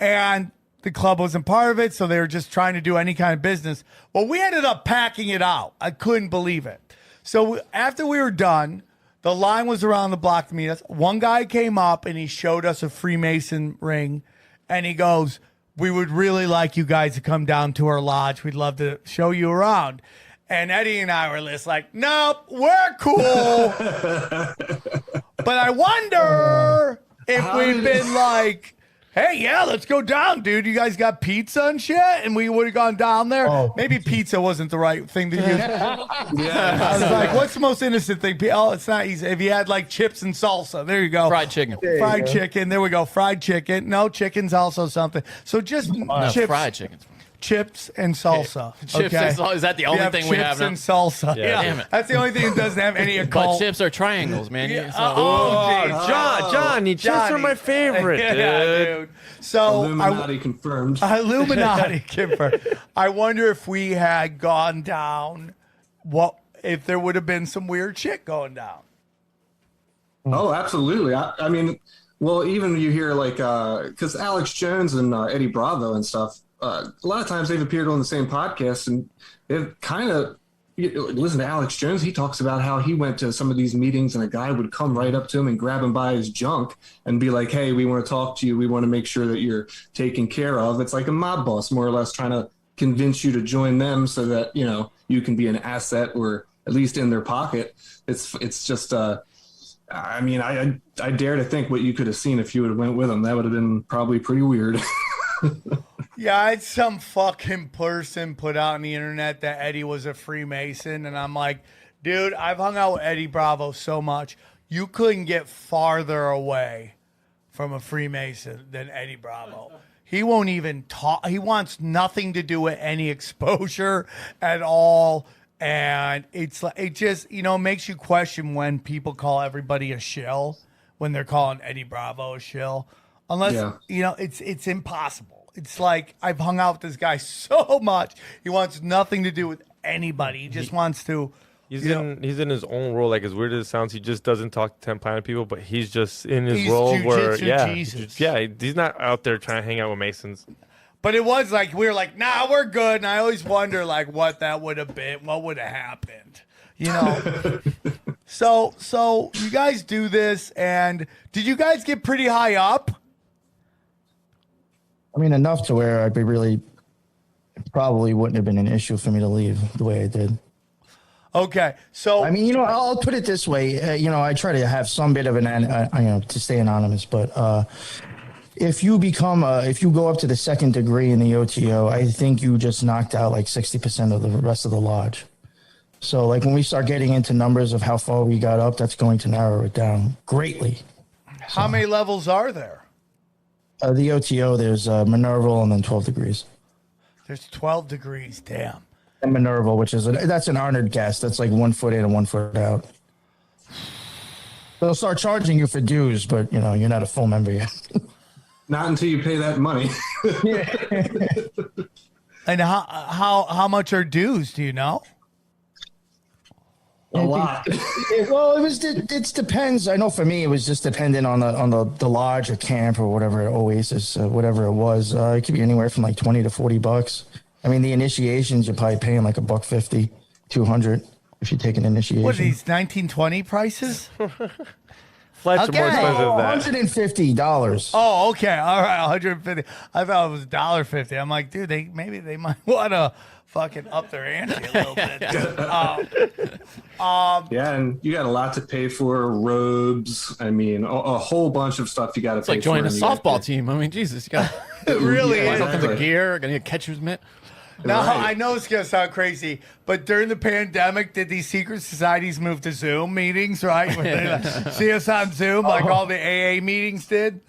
And the club wasn't part of it, so they were just trying to do any kind of business. Well, we ended up packing it out. I couldn't believe it. So after we were done, the line was around the block to meet us. One guy came up and he showed us a Freemason ring, and he goes, "We would really like you guys to come down to our lodge. We'd love to show you around." And Eddie and I were just like, "Nope, we're cool." But I wonder if we've been like, "Hey, yeah, let's go down, dude. You guys got pizza and shit?" And we would have gone down there. Oh. Maybe pizza wasn't the right thing to use. Yeah. I was like, what's the most innocent thing? Oh, it's not easy. If you had like chips and salsa, there you go. Fried chicken. Fried chicken. There we go. Fried chicken. No, chicken's also something. So just No, chips, fried chicken. chips and salsa. Chips okay? and salsa. Is that the only thing we have chips now? and salsa. Yeah. Damn it. That's the only thing that doesn't have any But occult. chips are triangles, man. Yeah. So- Oh, geez. Johnny, chips are my favorite, Yeah, dude. So Illuminati confirmed. Illuminati Kimber. I wonder if we had gone down, what if there would have been some weird shit going down. Oh, absolutely. I mean, well, even you hear like, because Alex Jones and Eddie Bravo and stuff, a lot of times they've appeared on the same podcast, and they've kind of, listen to Alex Jones. He talks about how he went to some of these meetings and a guy would come right up to him and grab him by his junk and be like, "Hey, we want to talk to you. We want to make sure that you're taken care of." It's like a mob boss, more or less, trying to convince you to join them so that, you know, you can be an asset or at least in their pocket. It's just, I mean, I dare to think what you could have seen if you would have went with them. That would have been probably pretty weird. Yeah, I had some fucking person put out on the internet that Eddie was a Freemason, and I'm like, dude, I've hung out with Eddie Bravo so much. You couldn't get farther away from a Freemason than Eddie Bravo. He won't even talk. He wants nothing to do with any exposure at all. And it's like, it just, you know, makes you question when people call everybody a shill, when they're calling Eddie Bravo a shill. Unless, Yeah. you know, it's impossible. It's like, I've hung out with this guy so much. He wants nothing to do with anybody. He just wants to. He's you in his own role. Like, as weird as it sounds, he just doesn't talk to 10 Planet people, but he's just in his He's role where, jujitsu Jesus. he's not out there trying to hang out with Masons. But it was like, we were like, nah, we're good. And I always wonder, like, what that would have been, what would have happened, you know? So you guys do this, and did you guys get pretty high up? I mean, enough to where I'd be really, it probably wouldn't have been an issue for me to leave the way I did. Okay, so I mean, you know, I'll put it this way. You know, I try to have some bit of an, you know, to stay anonymous. But if you if you go up to the second degree in the OTO, I think you just knocked out like 60% of the rest of the lodge. So, like, when we start getting into numbers of how far we got up, that's going to narrow it down greatly. how many levels are there? The OTO, there's Minerval and then 12 degrees. There's 12 degrees. Damn. And Minerval, which is that's an honored guest. That's like 1 foot in and 1 foot out. They'll start charging you for dues, but you know you're not a full member yet. Not until you pay that money. And how much are dues? Do you know? A lot. Well, it depends. I know for me, it was just dependent on the lodge or camp or whatever, Oasis, whatever it was. It could be anywhere from like $20 to $40. I mean, the initiations you're probably paying like $150, $200 if you take an initiation. What are these 1920 prices? Flights are more Okay. expensive than that. $150. Oh, okay. All right, 150. I thought it was $1.50. I'm like, dude, maybe they might want to fucking up their ante a little bit. Dude. Yeah, and you got a lot to pay for, robes. I mean, a whole bunch of stuff you got to It's pay like for. joining a and you got softball to- team. I mean, Jesus, you got It really Yeah, is. myself in the exactly. gear, gonna get a catcher's mitt. Now, Right. I know it's going to sound crazy, but during the pandemic, did these secret societies move to Zoom meetings, right? Where they like, see us on Zoom like all the AA meetings did?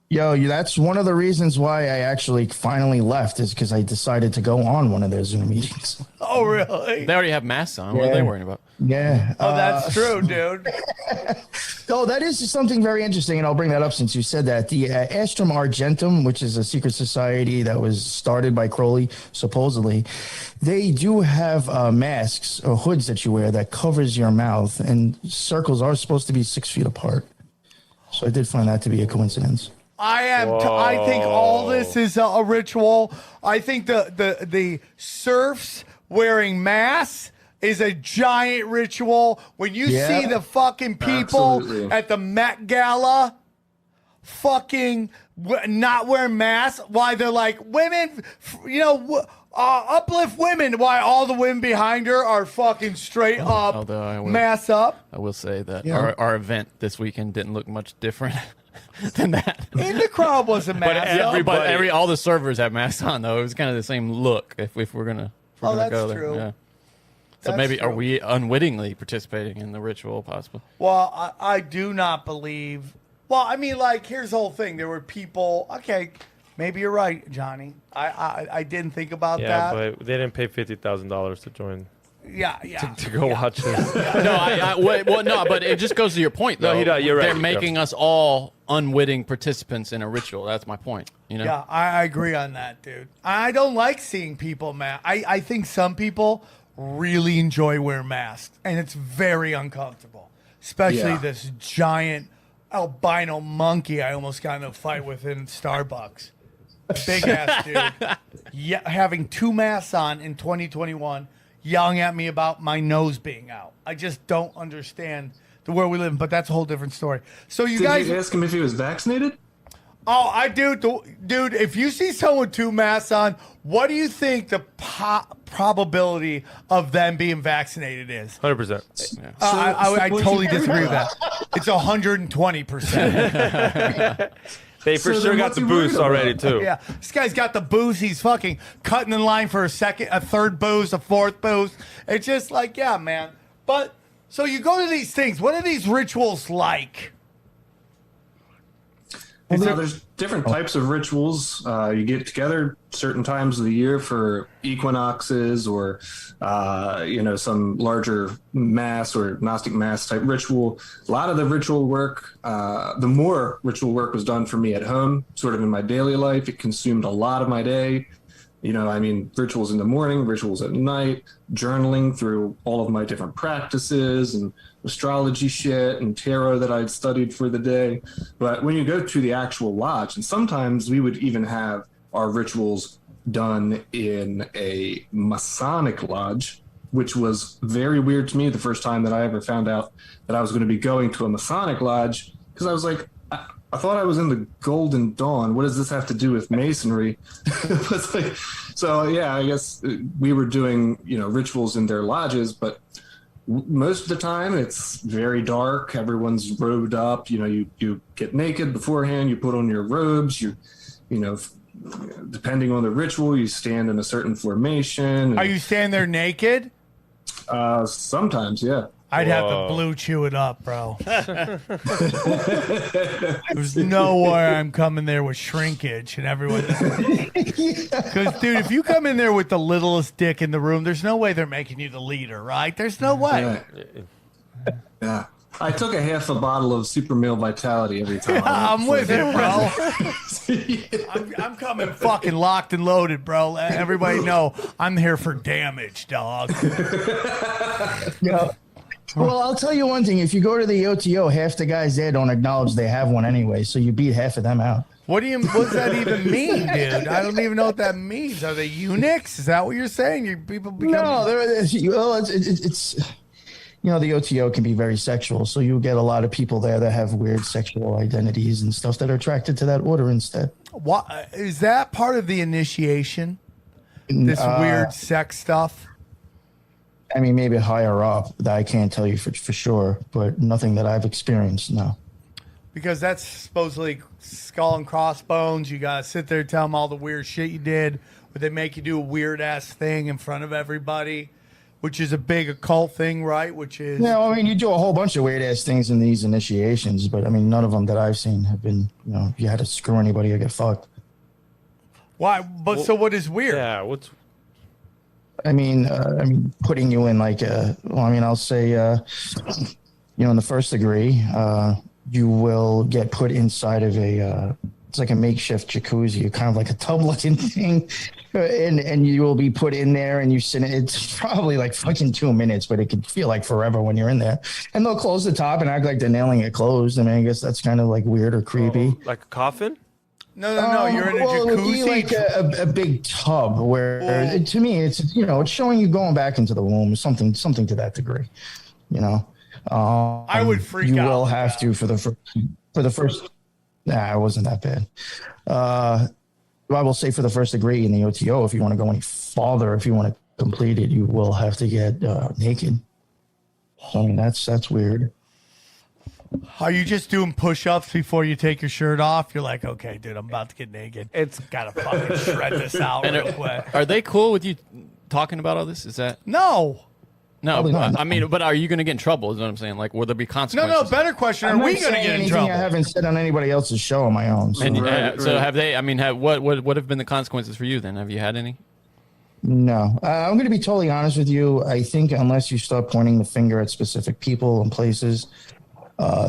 Yo, that's one of the reasons why I actually finally left is because I decided to go on one of their Zoom meetings. Oh, really? They already have masks on. What are Yeah. they worrying about? Yeah. Oh, that's true, dude. Oh, that is something very interesting, and I'll bring that up since you said that. The Astrum Argentum, which is a secret society that was started by Crowley, supposedly, they do have masks or hoods that you wear that covers your mouth, and circles are supposed to be 6 feet apart. So I did find that to be a coincidence. I think all this is a ritual. I think the serfs wearing masks is a giant ritual. When you Yeah. see the fucking people Absolutely. at the Met Gala fucking not wearing masks, why they're like, women, uplift women, why all the women behind her are fucking straight up, Although I will- mass up. I will say that Yeah. our event this weekend didn't look much different than that. In the crowd wasn't But masked up. everybody- All the servers have masks on though. It was kind of the same look. If we're gonna, Oh, that's go there. true. Yeah. So That's maybe are true. we unwittingly participating in the ritual, possibly? Well, I do not believe. Well, I mean, like, here's the whole thing. There were people. Okay, maybe you're right, Johnny. I didn't think about Yeah, that. but they didn't pay $50,000 to join Yeah. to go watch this. No, but it just goes to your point, though. No, you're right. They're making us all unwitting participants in a ritual. That's my point. You know? Yeah, I agree on that, dude. I don't like seeing people mask. I think some people really enjoy wearing masks, and it's very uncomfortable. Especially Yeah. this giant albino monkey I almost got in a fight with in Starbucks. Big ass dude. Yeah, having 2 masks on in 2021, yelling at me about my nose being out. I just don't understand the world we live in, but that's a whole different story. So you Did guys. you ask him if he was vaccinated? Oh, I do. Dude, if you see someone with 2 masks on, what do you think the probability of them being vaccinated is? 100%. I totally disagree with that. It's 120%. They for So sure then got what's the he worried boost already, about? too. Yeah, this guy's got the booze. He's fucking cutting in line for a second, a third booze, a fourth booze. It's just like, yeah, man. But, so you go to these things. What are these rituals like? Well, there's different types of rituals. You get together certain times of the year for equinoxes or, some larger mass or Gnostic mass type ritual. A lot of the ritual work, the more ritual work was done for me at home, sort of in my daily life. It consumed a lot of my day. Rituals in the morning, rituals at night, journaling through all of my different practices and astrology shit and tarot that I'd studied for the day. But when you go to the actual lodge, and sometimes we would even have our rituals done in a Masonic lodge, which was very weird to me the first time that I ever found out that I was going to be going to a Masonic lodge, because I was like, I thought I was in the Golden Dawn. What does this have to do with masonry? It's like, so yeah, I guess we were doing, rituals in their lodges, but most of the time it's very dark. Everyone's robed up. You get naked beforehand. You put on your robes. Depending on the ritual, you stand in a certain formation. Are you standing there naked? Sometimes, yeah. I'd have Whoa. to blue chew it up, bro. There's no way I'm coming there with shrinkage and everyone. Because, dude, if you come in there with the littlest dick in the room, there's no way they're making you the leader, right? There's no way. Yeah. I took a half a bottle of Super Male Vitality every time. I'm with you, bro. I'm coming fucking locked and loaded, bro. Let everybody know I'm here for damage, dog. Yeah. Well, I'll tell you one thing. If you go to the OTO, half the guys there don't acknowledge they have one anyway, so you beat half of them out. What does that even mean, dude? I don't even know what that means. Are they eunuchs? Is that what you're saying? People become... No, it's the OTO can be very sexual. So you get a lot of people there that have weird sexual identities and stuff that are attracted to that order instead. What is that part of the initiation? This weird sex stuff? I mean, maybe higher up that I can't tell you for sure, but nothing that I've experienced, no. Because that's supposedly skull and crossbones. You got to sit there and tell them all the weird shit you did, but they make you do a weird ass thing in front of everybody, which is a big occult thing, right? Which is. Yeah, I mean, you do a whole bunch of weird ass things in these initiations, but I mean, none of them that I've seen have been, you had to screw anybody or get fucked. Why? But so what is weird? Yeah, what's I mean, putting you in like I'll say, in the first degree, you will get put inside of it's like a makeshift jacuzzi, kind of like a tub looking thing. And you will be put in there and you sit in. It's probably like fucking 2 minutes, but it can feel like forever when you're in there. And they'll close the top and act like they're nailing it closed. I mean, I guess that's kind of like weird or creepy. like a coffin? No. You're in a jacuzzi. It would be like a big tub where, to me, it's it's showing you going back into the womb, something to that degree. I would freak out. You will have to for the first. Nah, it wasn't that bad. I will say for the first degree in the OTO, if you want to go any farther, if you want to complete it, you will have to get naked. So, I mean, that's weird. Are you just doing push-ups before you take your shirt off? You're like, okay, dude, I'm about to get naked. It's gotta fucking shred this out real quick. Are they cool with you talking about all this? Is that no? I mean, but are you going to get in trouble? Is what I'm saying. Like, will there be consequences? No. Better question: I'm Are we not going to saying get in anything trouble? I haven't said on anybody else's show on my own. So, And so have they? I mean, what have been the consequences for you? Then have you had any? No, I'm going to be totally honest with you. I think unless you start pointing the finger at specific people and places,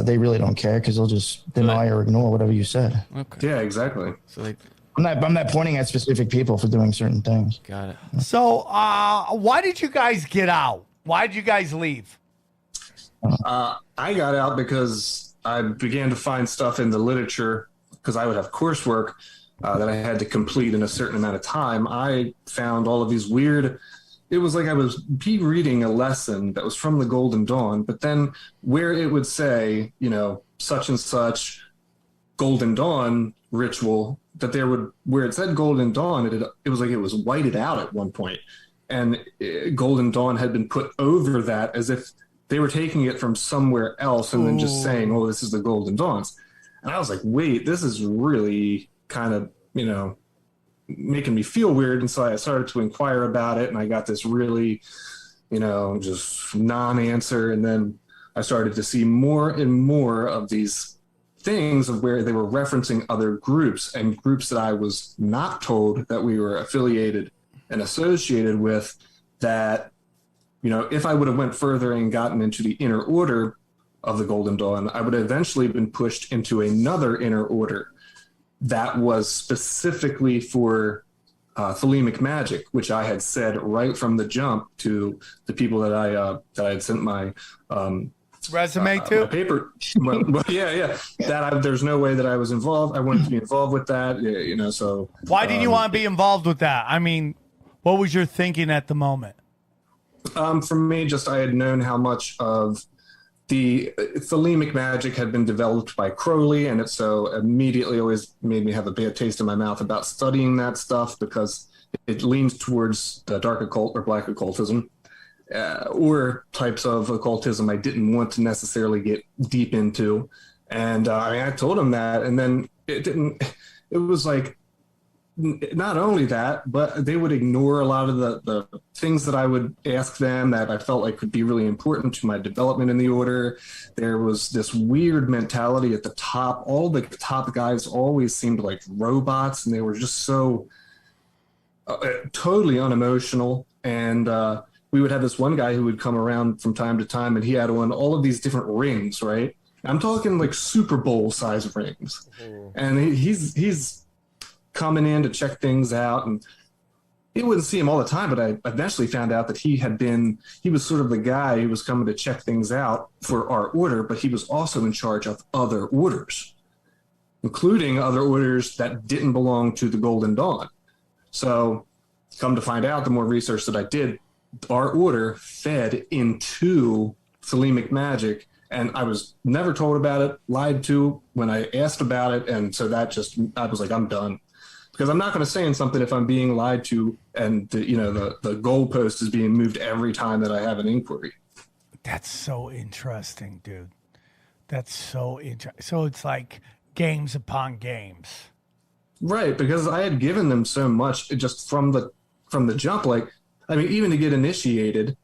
they really don't care because they'll just deny or ignore whatever you said. Okay. Yeah, exactly. So they I'm not pointing at specific people for doing certain things. got it. So, why did you guys get out? Why did you guys leave? I got out because I began to find stuff in the literature because I would have coursework that I had to complete in a certain amount of time. I found all of these weird. It was like I was reading a lesson that was from the Golden Dawn, but then where it would say, such and such Golden Dawn ritual, that where it said Golden Dawn, it was like it was whited out at one point. And Golden Dawn had been put over that as if they were taking it from somewhere else and then just saying, oh, this is the Golden Dawns. And I was like, wait, this is really kind of, making me feel weird. And so I started to inquire about it and I got this really, just non-answer. And then I started to see more and more of these things of where they were referencing other groups and groups that I was not told that we were affiliated and associated with, that, if I would have went further and gotten into the inner order of the Golden Dawn, I would have eventually been pushed into another inner order that was specifically for thelemic magic, which I had said right from the jump to the people that I had sent my resume to my paper. Well, yeah. There's no way that I was involved. I wanted to be involved with that, So why did you want to be involved with that? I mean, what was your thinking at the moment? For me, just I had known how much of the thelemic magic had been developed by Crowley, and it so immediately always made me have a bad taste in my mouth about studying that stuff because it leans towards the dark occult or black occultism, or types of occultism I didn't want to necessarily get deep into. And I told him that, and then it was like, not only that, but they would ignore a lot of the things that I would ask them that I felt like could be really important to my development in the order. There was this weird mentality at the top. All the top guys always seemed like robots, and they were just so totally unemotional. And we would have this one guy who would come around from time to time, and he had on all of these different rings, right? I'm talking like Super Bowl size rings. And he's coming in to check things out, and you wouldn't see him all the time, but I eventually found out that he was sort of the guy who was coming to check things out for our order, but he was also in charge of other orders, including other orders that didn't belong to the Golden Dawn. So come to find out, the more research that I did, our order fed into Thelemic magic, and I was never told about it, lied to when I asked about it, and so that just, I was like, I'm done. Because I'm not going to say in something if I'm being lied to and the goalpost is being moved every time that I have an inquiry. That's so interesting, dude. That's so interesting. So it's like games upon games. Right, because I had given them so much just from the jump. Like, I mean, even to get initiated,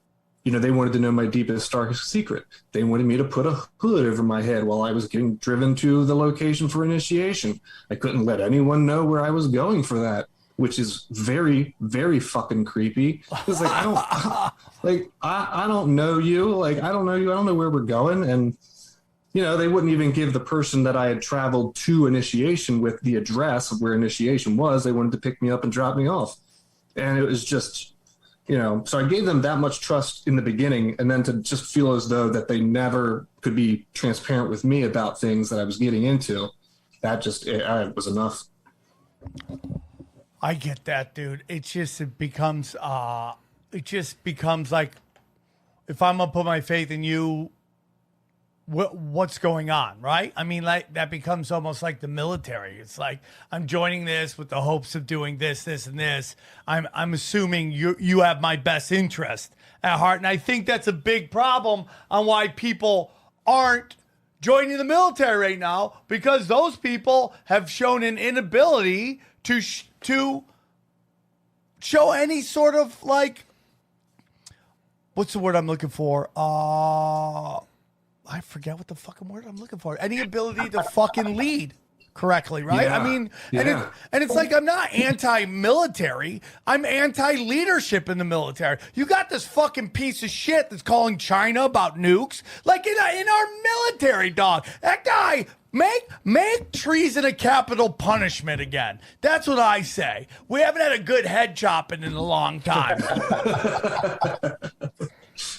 they wanted to know my deepest, darkest secret. They wanted me to put a hood over my head while I was getting driven to the location for initiation. I couldn't let anyone know where I was going for that, which is very, very fucking creepy. It's like, I don't know you. Like, I don't know you. I don't know where we're going. And, they wouldn't even give the person that I had traveled to initiation with the address of where initiation was. They wanted to pick me up and drop me off. And it was just, so I gave them that much trust in the beginning, and then to just feel as though that they never could be transparent with me about things that I was getting into, that just it was enough. I get that, dude. It becomes like, if I'm gonna put my faith in you, what's going on, right? I mean, like, that becomes almost like the military. It's like, I'm joining this with the hopes of doing this, this, and this. I'm assuming you have my best interest at heart, and I think that's a big problem on why people aren't joining the military right now, because those people have shown an inability to show any sort of, like, what's the word I'm looking for? I forget what the fucking word I'm looking for. Any ability to fucking lead correctly, right? Yeah. I mean, Yeah. and it's like, I'm not anti-military. I'm anti-leadership in the military. You got this fucking piece of shit that's calling China about nukes. Like, in our military, dog. That guy, make treason a capital punishment again. That's what I say. We haven't had a good head chopping in a long time.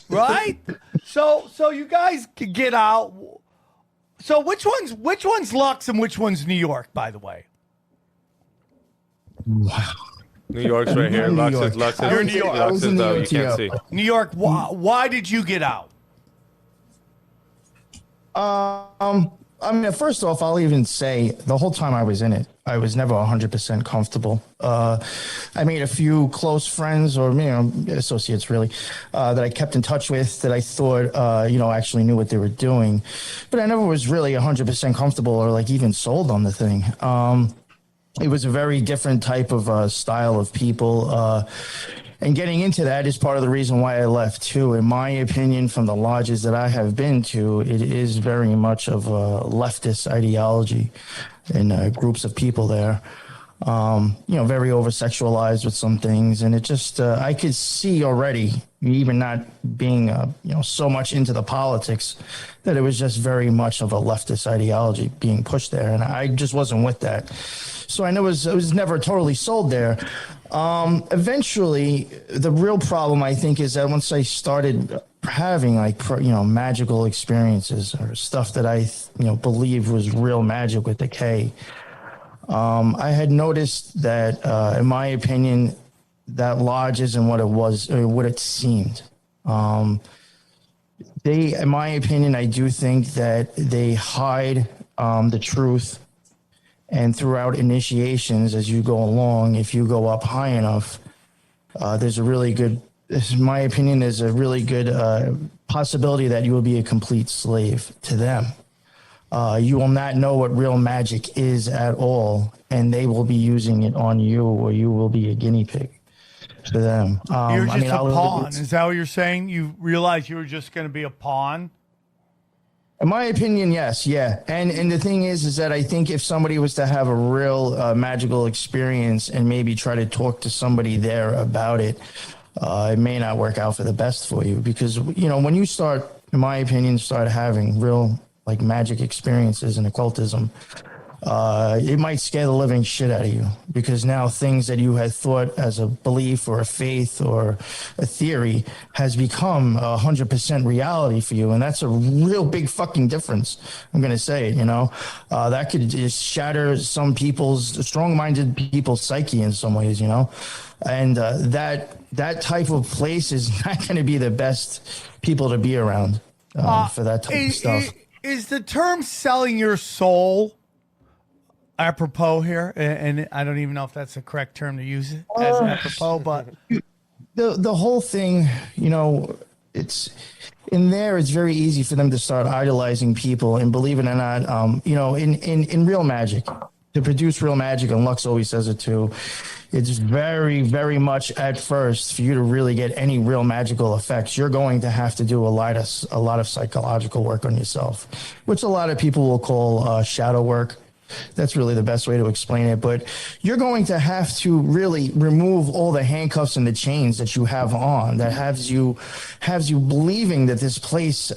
Right? So you guys can get out. So which one's Lux and which one's New York, by the way? Wow. New York's right here. New Lux York. is Lux You're in New is York. I Lux was is in New though you York, can't yeah. see. New York, why did you get out? I mean, first off, I'll even say the whole time I was in it, I was never 100% comfortable. I made a few close friends or, associates really, that I kept in touch with that I thought, actually knew what they were doing. But I never was really 100% comfortable or like even sold on the thing. It was a very different type of style of people. And getting into that is part of the reason why I left too. In my opinion, from the lodges that I have been to, it is very much of a leftist ideology and groups of people there. Very over-sexualized with some things. And it just, I could see already, even not being, so much into the politics, that it was just very much of a leftist ideology being pushed there. And I just wasn't with that. So I know it was never totally sold there. Eventually, the real problem, I think, is that once I started having magical experiences or stuff that I, believed was real magic with the K, I had noticed that, in my opinion, that lodge isn't what it was or what it seemed. In my opinion, I do think that they hide the truth. And throughout initiations, as you go along, if you go up high enough, there's a really good, in my opinion, there's a really good possibility that you will be a complete slave to them. You will not know what real magic is at all, and they will be using it on you, or you will be a guinea pig to them. You're just a pawn. Is that what you're saying? You realize you were just going to be a pawn? In my opinion, yes, yeah. And the thing is that I think if somebody was to have a real magical experience and maybe try to talk to somebody there about it, it may not work out for the best for you. Because, when you start, in my opinion, start having real magic experiences in occultism, it might scare the living shit out of you, because now things that you had thought as a belief or a faith or a theory has become 100% reality for you. And that's a real big fucking difference. I'm going to say it, that could just shatter some strong-minded people's psyche in some ways, and that type of place is not going to be the best people to be around. for that type of stuff. Is the term selling your soul apropos here? And I don't even know if that's the correct term to use it as apropos, but The whole thing, you know, it's in there. It's very easy for them to start idolizing people, and believe it or not, you know, in real magic, to produce real magic, and Lux always says it too. It's very, very much at first for you to really get any real magical effects. You're going to have to do a lot of psychological work on yourself, which a lot of people will call shadow work. That's really the best way to explain it. But you're going to have to really remove all the handcuffs and the chains that you have on that has you believing that this place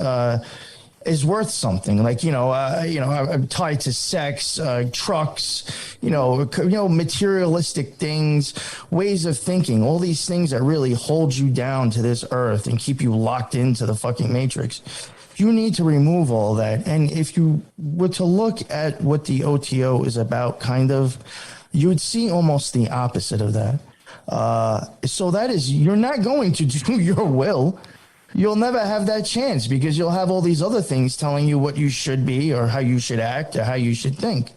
is worth something. Like, I'm tied to sex, trucks, materialistic things, ways of thinking, all these things that really hold you down to this earth and keep you locked into the fucking matrix. You need to remove all that. And if you were to look at what the OTO is about, kind of, you would see almost the opposite of that. So that is, you're not going to do your will. You'll never have that chance because you'll have all these other things telling you what you should be or how you should act or how you should think.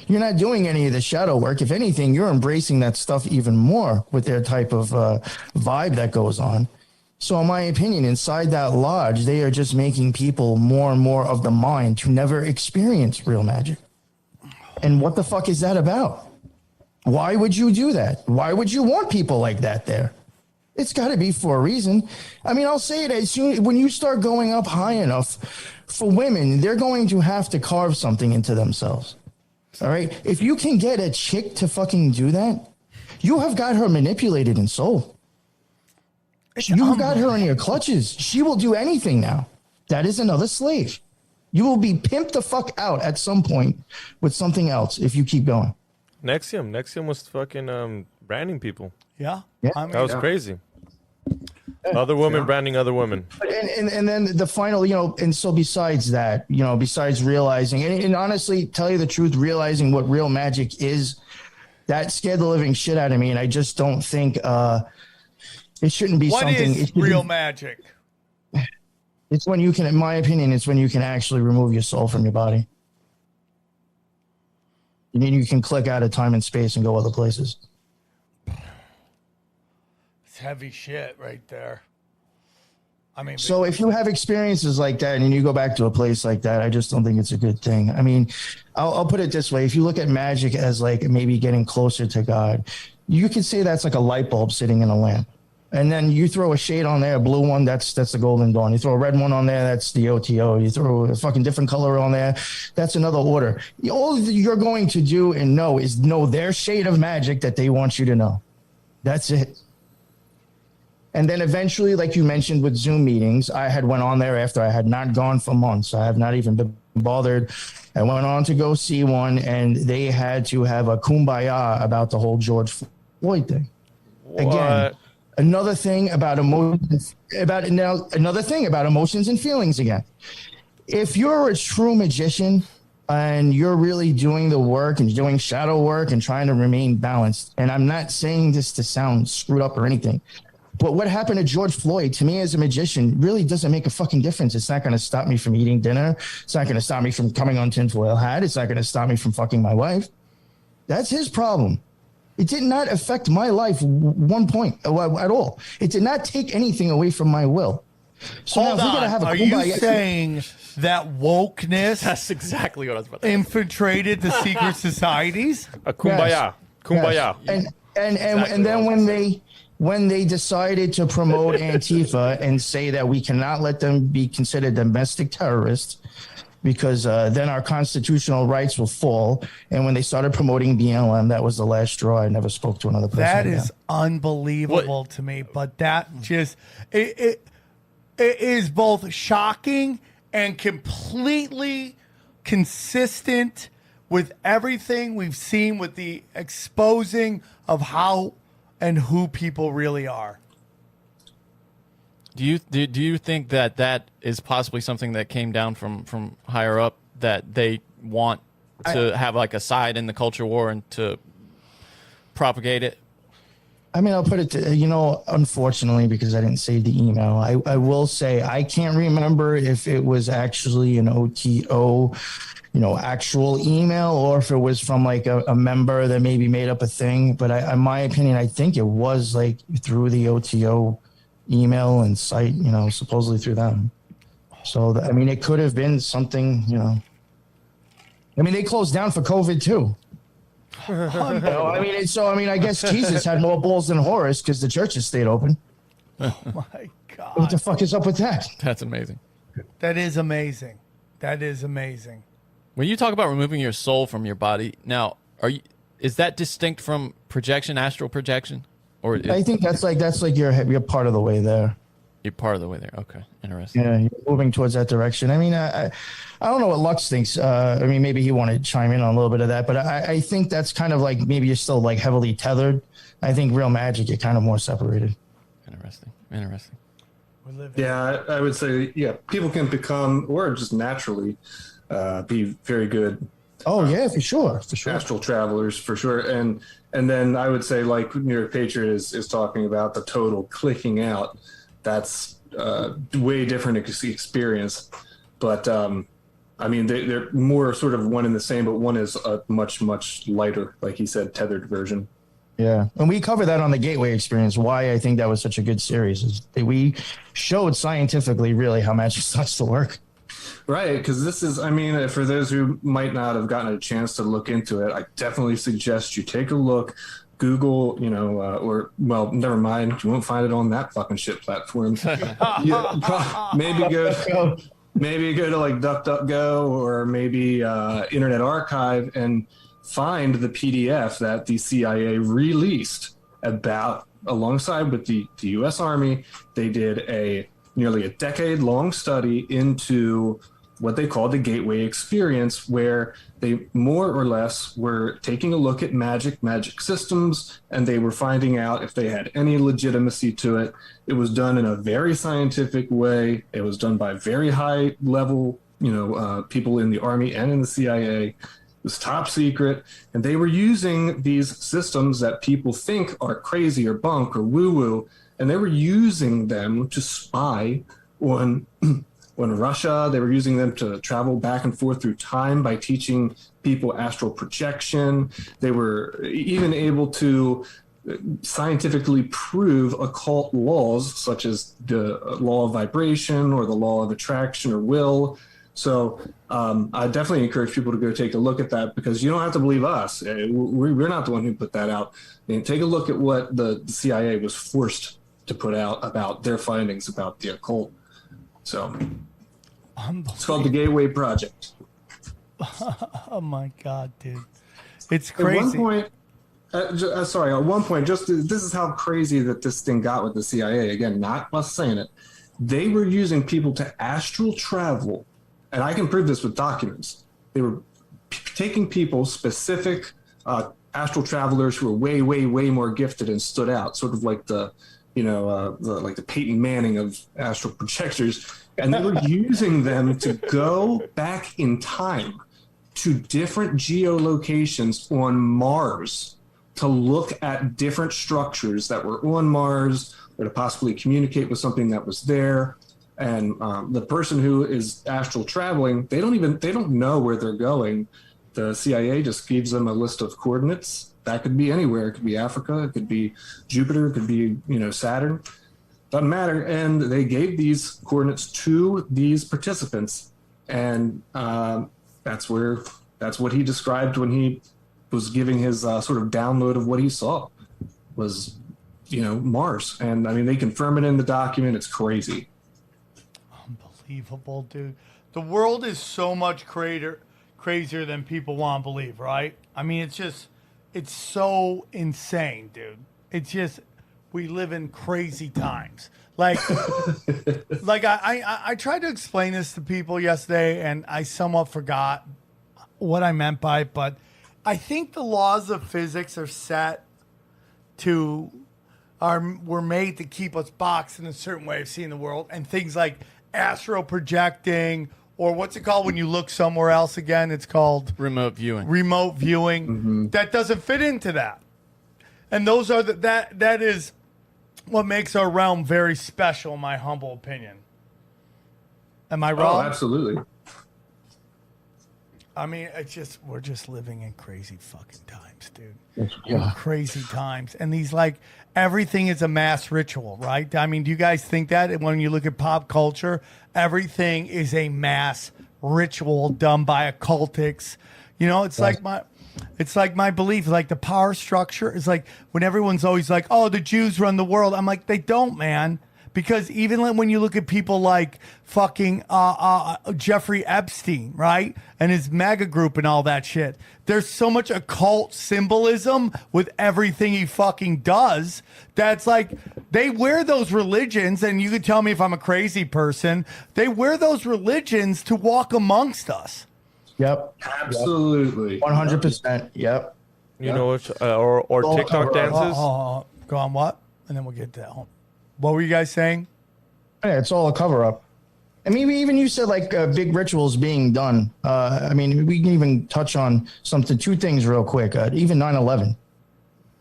You're not doing any of the shadow work. If anything, you're embracing that stuff even more with their type of vibe that goes on. So in my opinion, inside that lodge, they are just making people more and more of the mind to never experience real magic. And what the fuck is that about? Why would you do that? Why would you want people like that there? It's got to be for a reason. I mean, I'll say it as soon when you start going up high enough for women, they're going to have to carve something into themselves. All right. If you can get a chick to fucking do that, you have got her manipulated and sold. You've got her in your clutches. She will do anything now. That is another slave. You will be pimped the fuck out at some point with something else if you keep going. Nexium was fucking branding people. Yeah. That was crazy. Other women branding other women. And then the final, and so besides that, besides realizing, and honestly, tell you the truth, realizing what real magic is, that scared the living shit out of me. And I just don't think it shouldn't be something. What is real magic? It's when you can, in my opinion, it's when you can actually remove your soul from your body. You mean you can click out of time and space and go other places. It's heavy shit right there. I mean, so if you have experiences like that and you go back to a place like that, I just don't think it's a good thing. I mean, I'll put it this way. If you look at magic as like maybe getting closer to God, you could say that's like a light bulb sitting in a lamp. And then you throw a shade on there, a blue one, that's the Golden Dawn. You throw a red one on there, that's the OTO. You throw a fucking different color on there, that's another order. All you're going to do and know is know their shade of magic that they want you to know. That's it. And then eventually, like you mentioned with Zoom meetings, I had went on there after I had not gone for months. I have not even been bothered. I went on to go see one, and they had to have a kumbaya about the whole George Floyd thing. What? Again. Another thing about emotions, emotions and feelings again. If you're a true magician and you're really doing the work and doing shadow work and trying to remain balanced, and I'm not saying this to sound screwed up or anything, but what happened to George Floyd, to me as a magician, really doesn't make a fucking difference. It's not going to stop me from eating dinner. It's not going to stop me from coming on tinfoil hat. It's not going to stop me from fucking my wife. That's his problem. It did not affect my life 1 point at all. It did not take anything away from my will. So hold on. Have a Are you saying that wokeness That's exactly what I was about to say. infiltrated the secret societies? A kumbaya. Yes. Kumbaya. Yes. And Exactly then when they decided to promote Antifa and say that we cannot let them be considered domestic terrorists, because then our constitutional rights will fall. And when they started promoting BLM, that was the last straw. I never spoke to another person. That again. is unbelievable to me. But that just it is both shocking and completely consistent with everything we've seen with the exposing of how and who people really are. Do you think that is possibly something that came down from higher up, that they want to have like a side in the culture war and to propagate it? I mean, I'll put it to, unfortunately, because I didn't save the email, I will say I can't remember if it was actually an OTO, actual email, or if it was from like a member that maybe made up a thing. But in my opinion, I think it was like through the OTO email and site, supposedly through them. So, I mean, it could have been something, I mean, they closed down for COVID too. I guess Jesus had more balls than Horus because the churches stayed open. Oh my God. What the fuck is up with that? That's amazing. That is amazing. That is amazing. When you talk about removing your soul from your body, now is that distinct from projection, astral projection, or I think that's like you're part of the way there. you're part of the way there? Okay, interesting. Yeah, you're moving towards that direction. I mean, I don't know what Lux thinks. I mean, maybe he wanted to chime in on a little bit of that, but I think that's kind of like maybe you're still like heavily tethered. I think real magic, you're kind of more separated. Interesting. Yeah, I would say, people can become, or just naturally be very good Oh yeah, for sure. astral travelers, for sure. And then I would say, like New York Patriot is talking about the total clicking out. That's way different experience. But I mean, they're more sort of one and the same, but one is a much, much lighter, like he said, tethered version. Yeah, and we covered that on the Gateway Experience. Why I think that was such a good series is that we showed scientifically really how magic starts to work. Right, because this is, I mean, for those who might not have gotten a chance to look into it, I definitely suggest you take a look, Google, never mind, you won't find it on that fucking shit platform. Maybe go to like DuckDuckGo or maybe Internet Archive and find the PDF that the CIA released alongside with the U.S. Army. They did nearly a decade-long study into what they called the Gateway Experience, where they more or less were taking a look at magic systems, and they were finding out if they had any legitimacy to it. It was done in a very scientific way. It was done by very high-level, people in the Army and in the CIA. It was top secret, and they were using these systems that people think are crazy or bunk or woo-woo, and they were using them to spy on Russia. They were using them to travel back and forth through time by teaching people astral projection. They were even able to scientifically prove occult laws, such as the law of vibration or the law of attraction or will. So I definitely encourage people to go take a look at that, because you don't have to believe us. We're not the one who put that out. And take a look at what the CIA was forced to put out about their findings about the occult. So it's called the Gateway Project. Oh my God, dude. It's crazy. At one point, this is how crazy that this thing got with the CIA. Again, not us saying it. They were using people to astral travel, and I can prove this with documents. They were taking people, specific astral travelers who were way, way, way more gifted and stood out, sort of like the Peyton Manning of astral projectors, and they were using them to go back in time to different geolocations on Mars to look at different structures that were on Mars, or to possibly communicate with something that was there. And the person who is astral traveling, they don't know where they're going. The CIA just gives them a list of coordinates. That could be anywhere. It could be Africa. It could be Jupiter. It could be, Saturn. Doesn't matter. And they gave these coordinates to these participants. And that's what he described when he was giving his sort of download of what he saw was, Mars. And I mean, they confirm it in the document. It's crazy. Unbelievable, dude. The world is so much crazier than people want to believe, right? I mean, it's so insane, dude. It's just, we live in crazy times. Like I tried to explain this to people yesterday, and I somewhat forgot what I meant by it, but I think the laws of physics are were made to keep us boxed in a certain way of seeing the world, and things like astral projecting, or what's it called when you look somewhere else again? It's called remote viewing. Mm-hmm. That doesn't fit into that. And those are that is what makes our realm very special, in my humble opinion. Am I wrong? Oh, absolutely. I mean, we're just living in crazy fucking times, dude. Yeah. Crazy times. And these, like, everything is a mass ritual, right? I mean, do you guys think that when you look at pop culture, everything is a mass ritual done by occultics? You know, it's like my belief, like the power structure is like when everyone's always like, oh, the Jews run the world. I'm like, they don't, man. Because even when you look at people like fucking Jeffrey Epstein, right? And his mega group and all that shit, there's so much occult symbolism with everything he fucking does that's like they wear those religions, and you can tell me if I'm a crazy person, they wear those religions to walk amongst us. Yep. Absolutely. 100%. Yep. You know, which, or TikTok dances. Go on, what? And then we'll get to that. What were you guys saying? Yeah, it's all a cover up. I mean, even you said like big rituals being done. I mean, we can even touch on two things real quick. Even 9/11.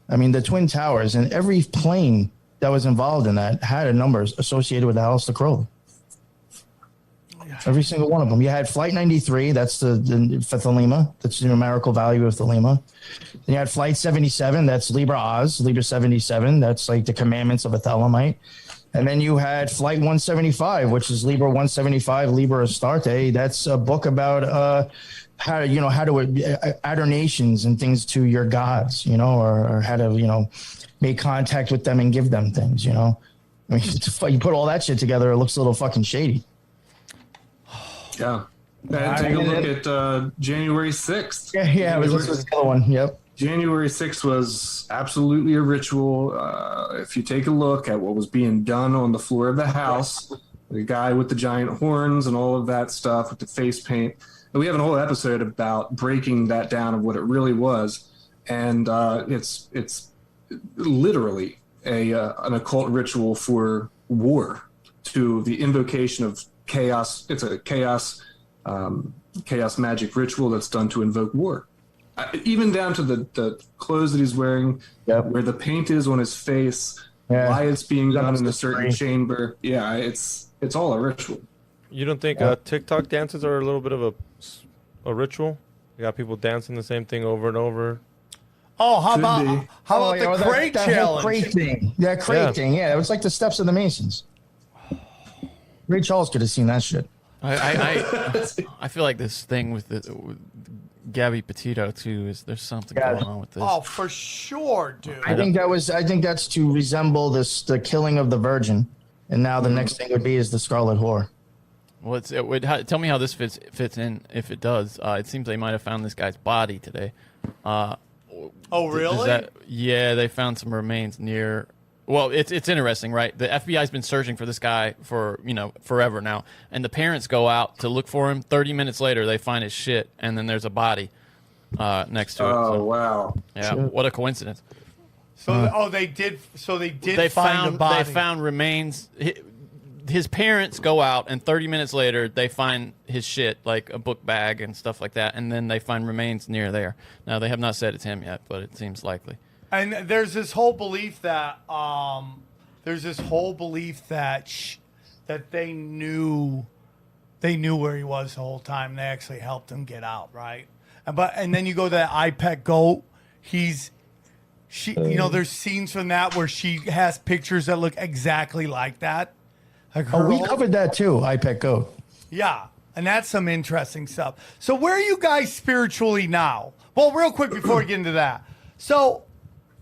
I mean, the Twin Towers and every plane that was involved in that had a number associated with Aleister Crowley. Every single one of them. You had Flight 93. That's the for Thelema. That's the numerical value of Thelema. Then you had Flight 77. That's Libra Oz. Libra 77. That's like the commandments of a Thelemite. And then you had Flight 175, which is Libra 175, Libra Astarte. That's a book about how to add nations and things to your gods, or how to, make contact with them and give them things, I mean, you put all that shit together, it looks a little fucking shady. Yeah. And take a look at January 6th. Yeah, this was the other one. Yep. January 6th was absolutely a ritual. If you take a look at what was being done on the floor of the House, the guy with the giant horns and all of that stuff with the face paint, and we have a whole episode about breaking that down of what it really was. And it's literally an occult ritual for war, to the invocation of chaos. It's a chaos magic ritual that's done to invoke war. Even down to the clothes that he's wearing, where the paint is on his face, why it's being done in a certain chamber. Yeah, it's all a ritual. You don't think TikTok dances are a little bit of a ritual? You got people dancing the same thing over and over. Oh, how about the crate challenge? Crate thing. That crate thing. Yeah, it was like the steps of the Masons. Ray Charles could have seen that shit. I feel like this thing with Gabby Petito too there's something going on with this. Oh, for sure, dude. I think that's to resemble the killing of the Virgin, and now the next thing would be is the Scarlet Whore. Well, tell me how this fits in. If it does, it seems they might have found this guy's body today. Oh, really? Yeah, they found some remains near. Well, it's interesting, right? The FBI's been searching for this guy for forever now, and the parents go out to look for him. 30 minutes later, they find his shit, and then there's a body next to it. Oh, wow! Yeah, what a coincidence. So, they did. So they find a body. They found remains. His parents go out, and 30 minutes later, they find his shit, like a book bag and stuff like that, and then they find remains near there. Now, they have not said it's him yet, but it seems likely. And there's this whole belief that that they knew where he was the whole time. They actually helped him get out, right? And then you go to that iPet goat. There's scenes from that where she has pictures that look exactly like that. We covered that too, iPet goat. Yeah, and that's some interesting stuff. So where are you guys spiritually now? Well, real quick before we get into that. So,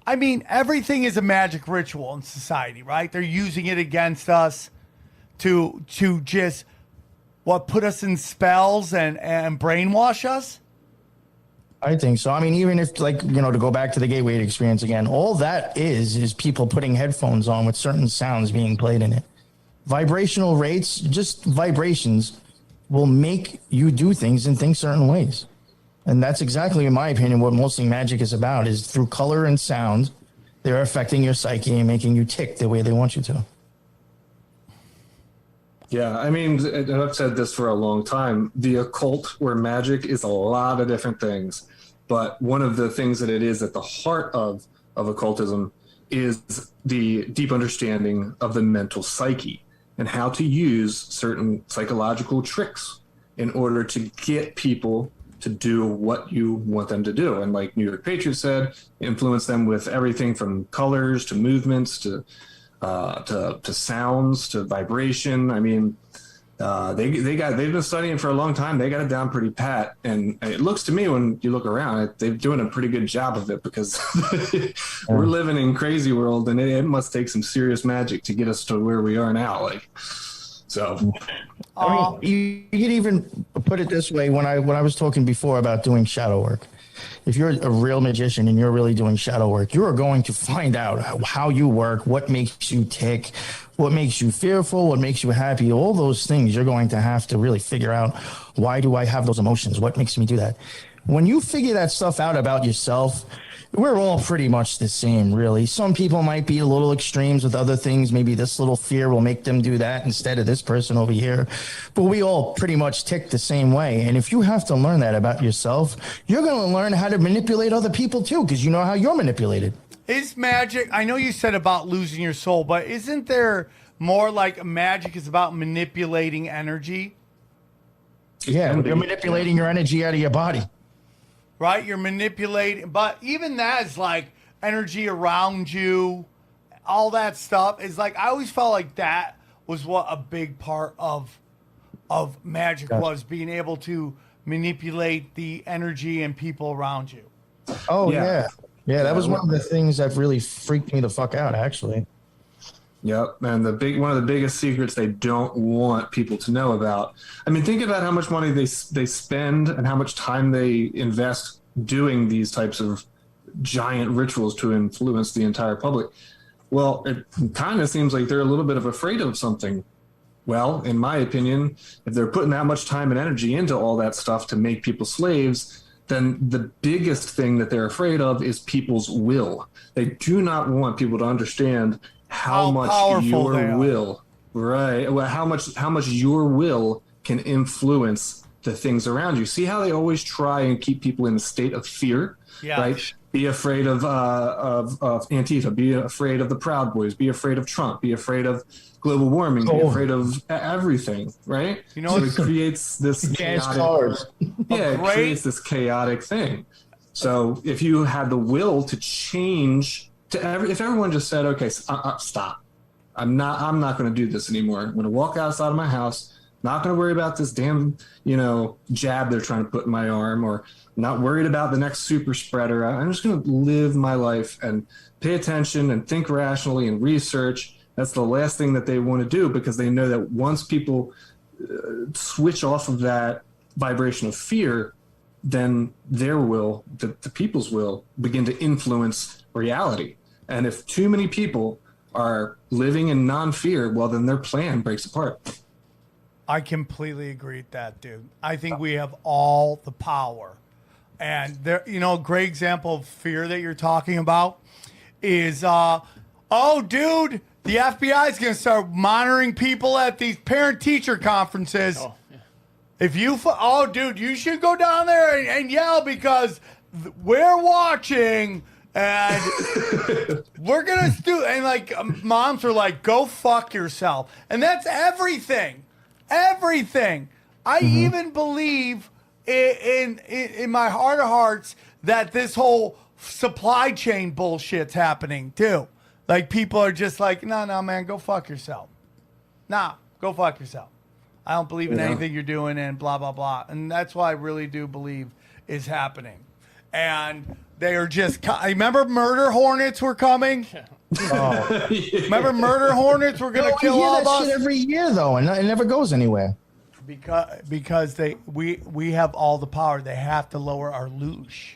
I mean, everything is a magic ritual in society, right? They're using it against us to just, put us in spells and brainwash us? I think so. I mean, even if, to go back to the Gateway experience again, all that is people putting headphones on with certain sounds being played in it. Vibrational rates, just vibrations, will make you do things and think certain ways. And that's exactly, in my opinion, what mostly magic is about, is through color and sound, they're affecting your psyche and making you tick the way they want you to. Yeah, I mean, and I've said this for a long time, the occult or magic is a lot of different things. But one of the things that it is at the heart of of occultism is the deep understanding of the mental psyche and how to use certain psychological tricks in order to get people to do what you want them to do. And like New York Patriot said, influence them with everything from colors to movements to sounds to vibration. I mean, they've been studying for a long time. They got it down pretty pat, and it looks to me when you look around, they're doing a pretty good job of it because we're living in crazy world, and it must take some serious magic to get us to where we are now. Like, so. I mean, you could even put it this way: when I was talking before about doing shadow work, if you're a real magician and you're really doing shadow work, you are going to find out how you work, what makes you tick, what makes you fearful, what makes you happy. All those things you're going to have to really figure out. Why do I have those emotions? What makes me do that? When you figure that stuff out about yourself, we're all pretty much the same, really. Some people might be a little extremes with other things. Maybe this little fear will make them do that instead of this person over here. But we all pretty much tick the same way. And if you have to learn that about yourself, you're going to learn how to manipulate other people too, because you know how you're manipulated. Is magic, I know you said about losing your soul, but isn't there more like magic is about manipulating energy? Yeah, you're manipulating your energy out of your body. Right? You're manipulating, but even that is like energy around you, all that stuff is like, I always felt like that was what a big part of magic was, being able to manipulate the energy and people around you. Oh, yeah. Yeah, that was one of the things that really freaked me the fuck out, actually. Yep, and one of the biggest secrets they don't want people to know about. I mean, think about how much money they spend and how much time they invest doing these types of giant rituals to influence the entire public. Well, it kind of seems like they're a little bit of afraid of something. Well, in my opinion, if they're putting that much time and energy into all that stuff to make people slaves, then the biggest thing that they're afraid of is people's will. They do not want people to understand how much your will, right? Well, how much your will can influence the things around you. See how they always try and keep people in a state of fear, right? Be afraid of Antifa. Be afraid of the Proud Boys. Be afraid of Trump. Be afraid of global warming. Be afraid of everything, right? You know, so it creates this chaotic. It creates this chaotic thing. So if you had the will to change. If everyone just said, okay, stop. I'm not going to do this anymore. I'm going to walk outside of my house. Not going to worry about this damn, jab they're trying to put in my arm, or not worried about the next super spreader. I'm just going to live my life and pay attention and think rationally and research. That's the last thing that they want to do, because they know that once people switch off of that vibration of fear, then their will, the people's will, begin to influence reality. And if too many people are living in non-fear, well, then their plan breaks apart. I completely agree with that, dude. I think we have all the power. And there, a great example of fear that you're talking about is, dude, the FBI is going to start monitoring people at these parent-teacher conferences. Oh, yeah. If you, dude, you should go down there and yell, because we're watching. And we're going to do, and like moms are like, go fuck yourself. And that's everything. Everything. I even believe in my heart of hearts that this whole supply chain bullshit's happening too. Like, people are just like, no, man, go fuck yourself. Nah, go fuck yourself. I don't believe in anything you're doing and blah, blah, blah. And that's what I really do believe is happening. And they are just, remember murder hornets were coming? Oh. Remember murder hornets were going to kill all of us? Shit every year, though, and it never goes anywhere. Because we have all the power. They have to lower our loosh.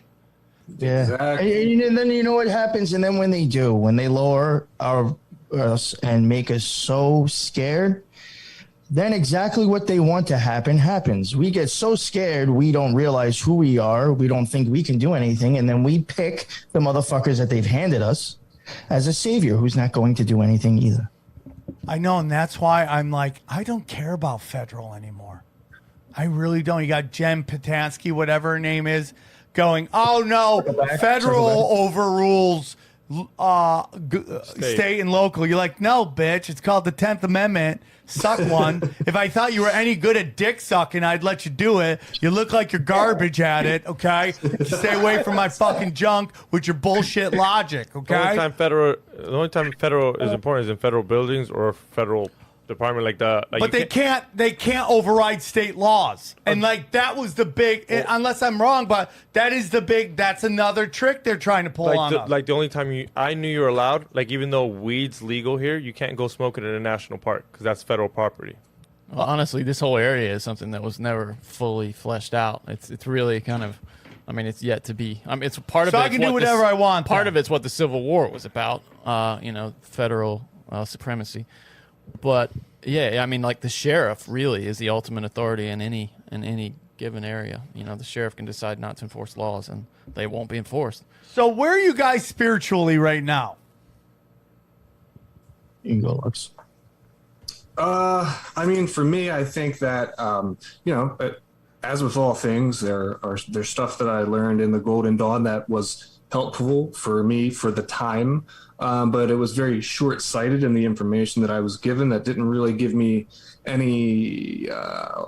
Yeah. Exactly. And then you know what happens? And then when they lower us and make us so scared, then exactly what they want to happen happens. We get so scared, we don't realize who we are. We don't think we can do anything. And then we pick the motherfuckers that they've handed us as a savior who's not going to do anything either. I know. And that's why I'm like, I don't care about federal anymore. I really don't. You got Jen Patansky, whatever her name is, going, oh, no, federal overrules state and local. You're like, no, bitch. It's called the 10th Amendment. Suck one. If I thought you were any good at dick sucking, I'd let you do it. You look like you're garbage at it, okay? Stay away from my fucking junk with your bullshit logic, okay? The only time federal is important is in federal buildings or federal department like the. Like but they can't override state laws, and like that was the big. Unless I'm wrong, but that is the big. That's another trick they're trying to pull on us. Like the only time I knew you were allowed, like even though weed's legal here, you can't go smoke it in a national park because that's federal property. Well, honestly, this whole area is something that was never fully fleshed out. It's really kind of. I mean, it's yet to be. I mean, it's part of it. So I can do whatever I want. Part of it's what the Civil War was about. Federal supremacy. But yeah, I mean, like the sheriff really is the ultimate authority in any given area. You know, the sheriff can decide not to enforce laws, and they won't be enforced. So where are you guys spiritually right now? You can go, Lux. I mean, for me, I think that as with all things, there's stuff that I learned in the Golden Dawn that was helpful for me for the time. But it was very short-sighted in the information that I was given that didn't really give me any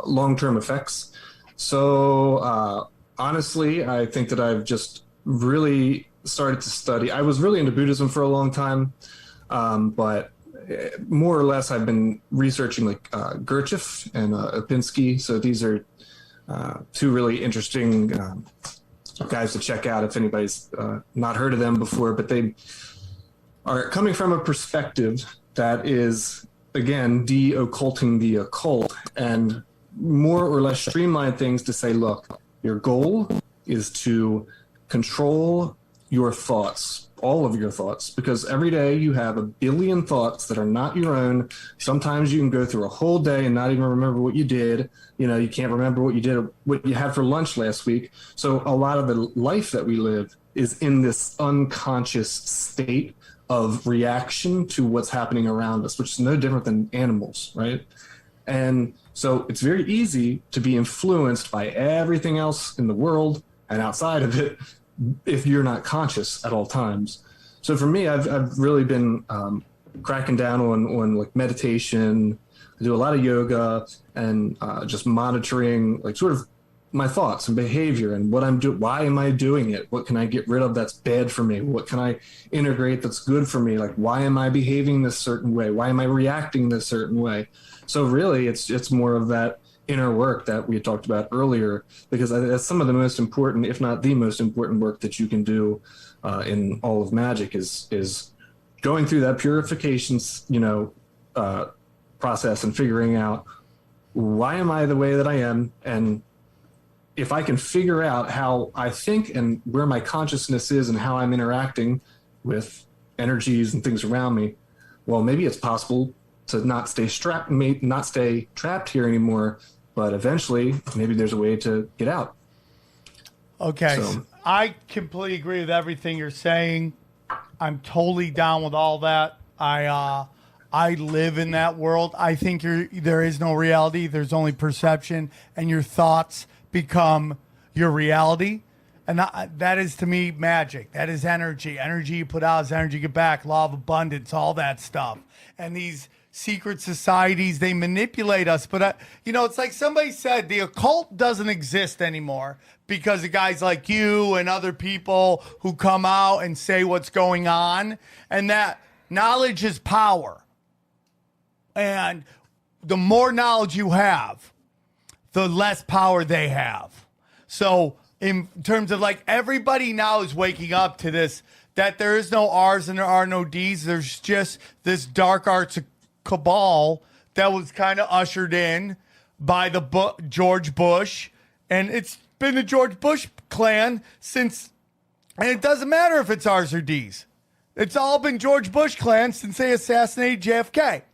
long-term effects. So honestly, I think that I've just really started to study. I was really into Buddhism for a long time, but more or less I've been researching like Gurdjieff and Opinski. So these are two really interesting guys to check out if anybody's not heard of them before, but they are coming from a perspective that is, again, de-occulting the occult and more or less streamline things to say, look, your goal is to control your thoughts, all of your thoughts, because every day you have a billion thoughts that are not your own. Sometimes you can go through a whole day and not even remember what you did. You know, you can't remember what you had for lunch last week. So a lot of the life that we live is in this unconscious state of reaction to what's happening around us, which is no different than animals, right? And so it's very easy to be influenced by everything else in the world and outside of it if you're not conscious at all times. So for me, I've really been cracking down on like meditation. I do a lot of yoga and just monitoring like sort of my thoughts and behavior and what I'm doing. Why am I doing it? What can I get rid of that's bad for me? What can I integrate that's good for me? Like, why am I behaving this certain way? Why am I reacting this certain way? So really, it's more of that inner work that we had talked about earlier, because that's some of the most important, if not the most important work that you can do in all of magic is going through that purification, process and figuring out why am I the way that I am, and if I can figure out how I think and where my consciousness is and how I'm interacting with energies and things around me, well, maybe it's possible to not stay trapped here anymore, but eventually maybe there's a way to get out. Okay. So I completely agree with everything you're saying. I'm totally down with all that. I live in that world. I think there is no reality. There's only perception, and your thoughts become your reality. And that is, to me, magic. That is energy. Energy you put out is energy you get back. Law of abundance, all that stuff. And these secret societies, they manipulate us. But, it's like somebody said, the occult doesn't exist anymore because of guys like you and other people who come out and say what's going on. And that knowledge is power. And the more knowledge you have, the less power they have. So in terms of like everybody now is waking up to this, that there is no R's and there are no D's. There's just this dark arts cabal that was kind of ushered in by the George Bush. And it's been the George Bush clan since, and it doesn't matter if it's R's or D's. It's all been George Bush clan since they assassinated JFK.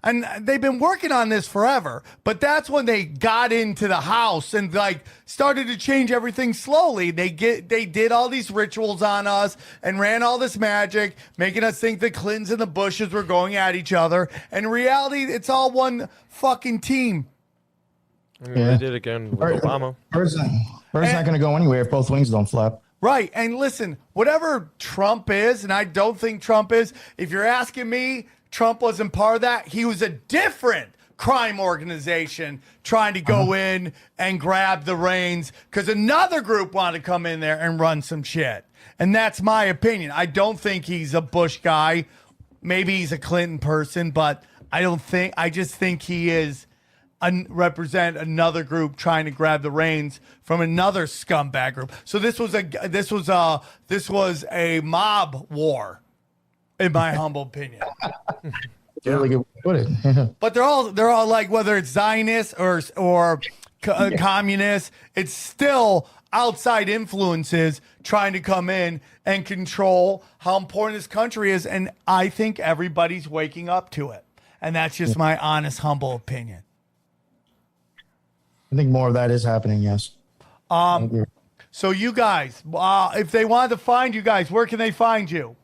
And they've been working on this forever, but that's when they got into the house and like started to change everything slowly. They did all these rituals on us and ran all this magic, making us think the Clintons and the Bushes were going at each other. And in reality, it's all one fucking team. I mean, They did again with Obama. Bird's not going to go anywhere if both wings don't flap. Right. And listen, whatever Trump is, and I don't think Trump is, if you're asking me, Trump wasn't part of that. He was a different crime organization trying to go in and grab the reins because another group wanted to come in there and run some shit. And that's my opinion. I don't think he's a Bush guy. Maybe he's a Clinton person, but I just think he is represent another group trying to grab the reins from another scumbag group. So this was a mob war, in my humble opinion. Really good way to put it. But they're all like, whether it's Zionist or communist, it's still outside influences trying to come in and control how important this country is. And I think everybody's waking up to it. And that's just my honest, humble opinion. I think more of that is happening, yes. So you guys, if they wanted to find you guys, where can they find you?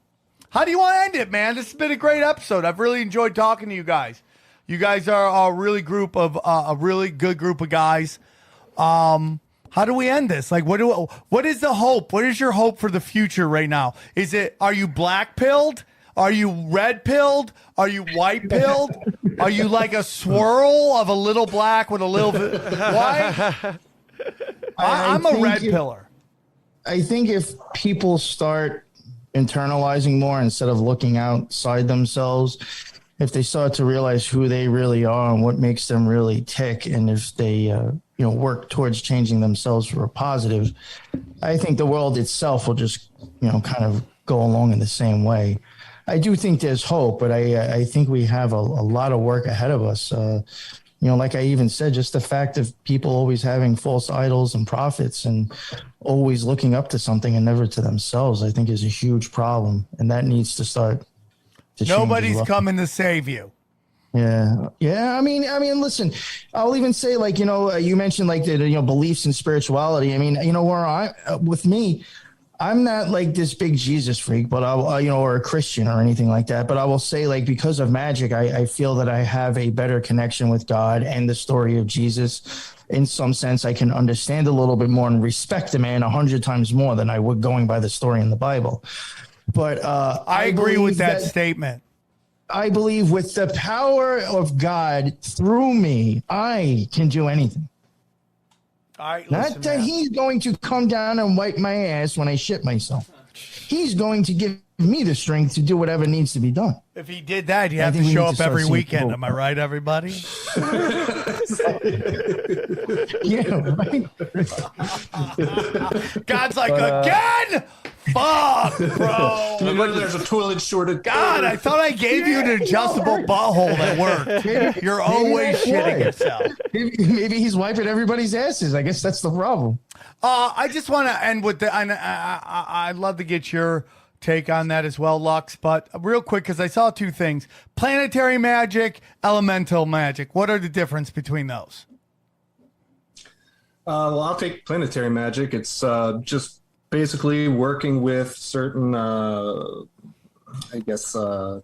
How do you want to end it, man? This has been a great episode. I've really enjoyed talking to you guys. You guys are a really good group of guys. How do we end this? Like, what is the hope? What is your hope for the future right now? Are you black pilled? Are you red pilled? Are you white pilled? Are you like a swirl of a little black with a little white? I'm a red pillar. I think if people start internalizing more instead of looking outside themselves, if they start to realize who they really are and what makes them really tick, and if they work towards changing themselves for a positive, I think the world itself will just kind of go along in the same way. I do think there's hope, but I think we have a lot of work ahead of us. Like I even said, just the fact of people always having false idols and prophets and always looking up to something and never to themselves, I think is a huge problem. And that needs to start to change. Nobody's coming to save you. Yeah. I mean, listen, I'll even say, like, you mentioned like the, beliefs in spirituality. I mean, with me, I'm not like this big Jesus freak, but or a Christian or anything like that. But I will say, like, because of magic, I feel that I have a better connection with God and the story of Jesus. In some sense, I can understand a little bit more and respect the man 100 times more than I would going by the story in the Bible. But I agree with that statement. I believe with the power of God through me, I can do anything. All right, Not that he's going to come down and wipe my ass when I shit myself. He's going to give me the strength to do whatever needs to be done. If he did that, he'd have to show up every weekend. Am I right, everybody? Yeah, right. God's like, again? Fuck, bro. There's a toilet shortage. God, I thought I gave you an adjustable butthole that worked. You're always shitting yourself. Maybe he's wiping everybody's asses. I guess that's the problem. I just want to end with I'd love to get your take on that as well, Lux. But real quick, because I saw two things: planetary magic, elemental magic. What are the difference between those? Well, I'll take planetary magic. It's just basically working with certain,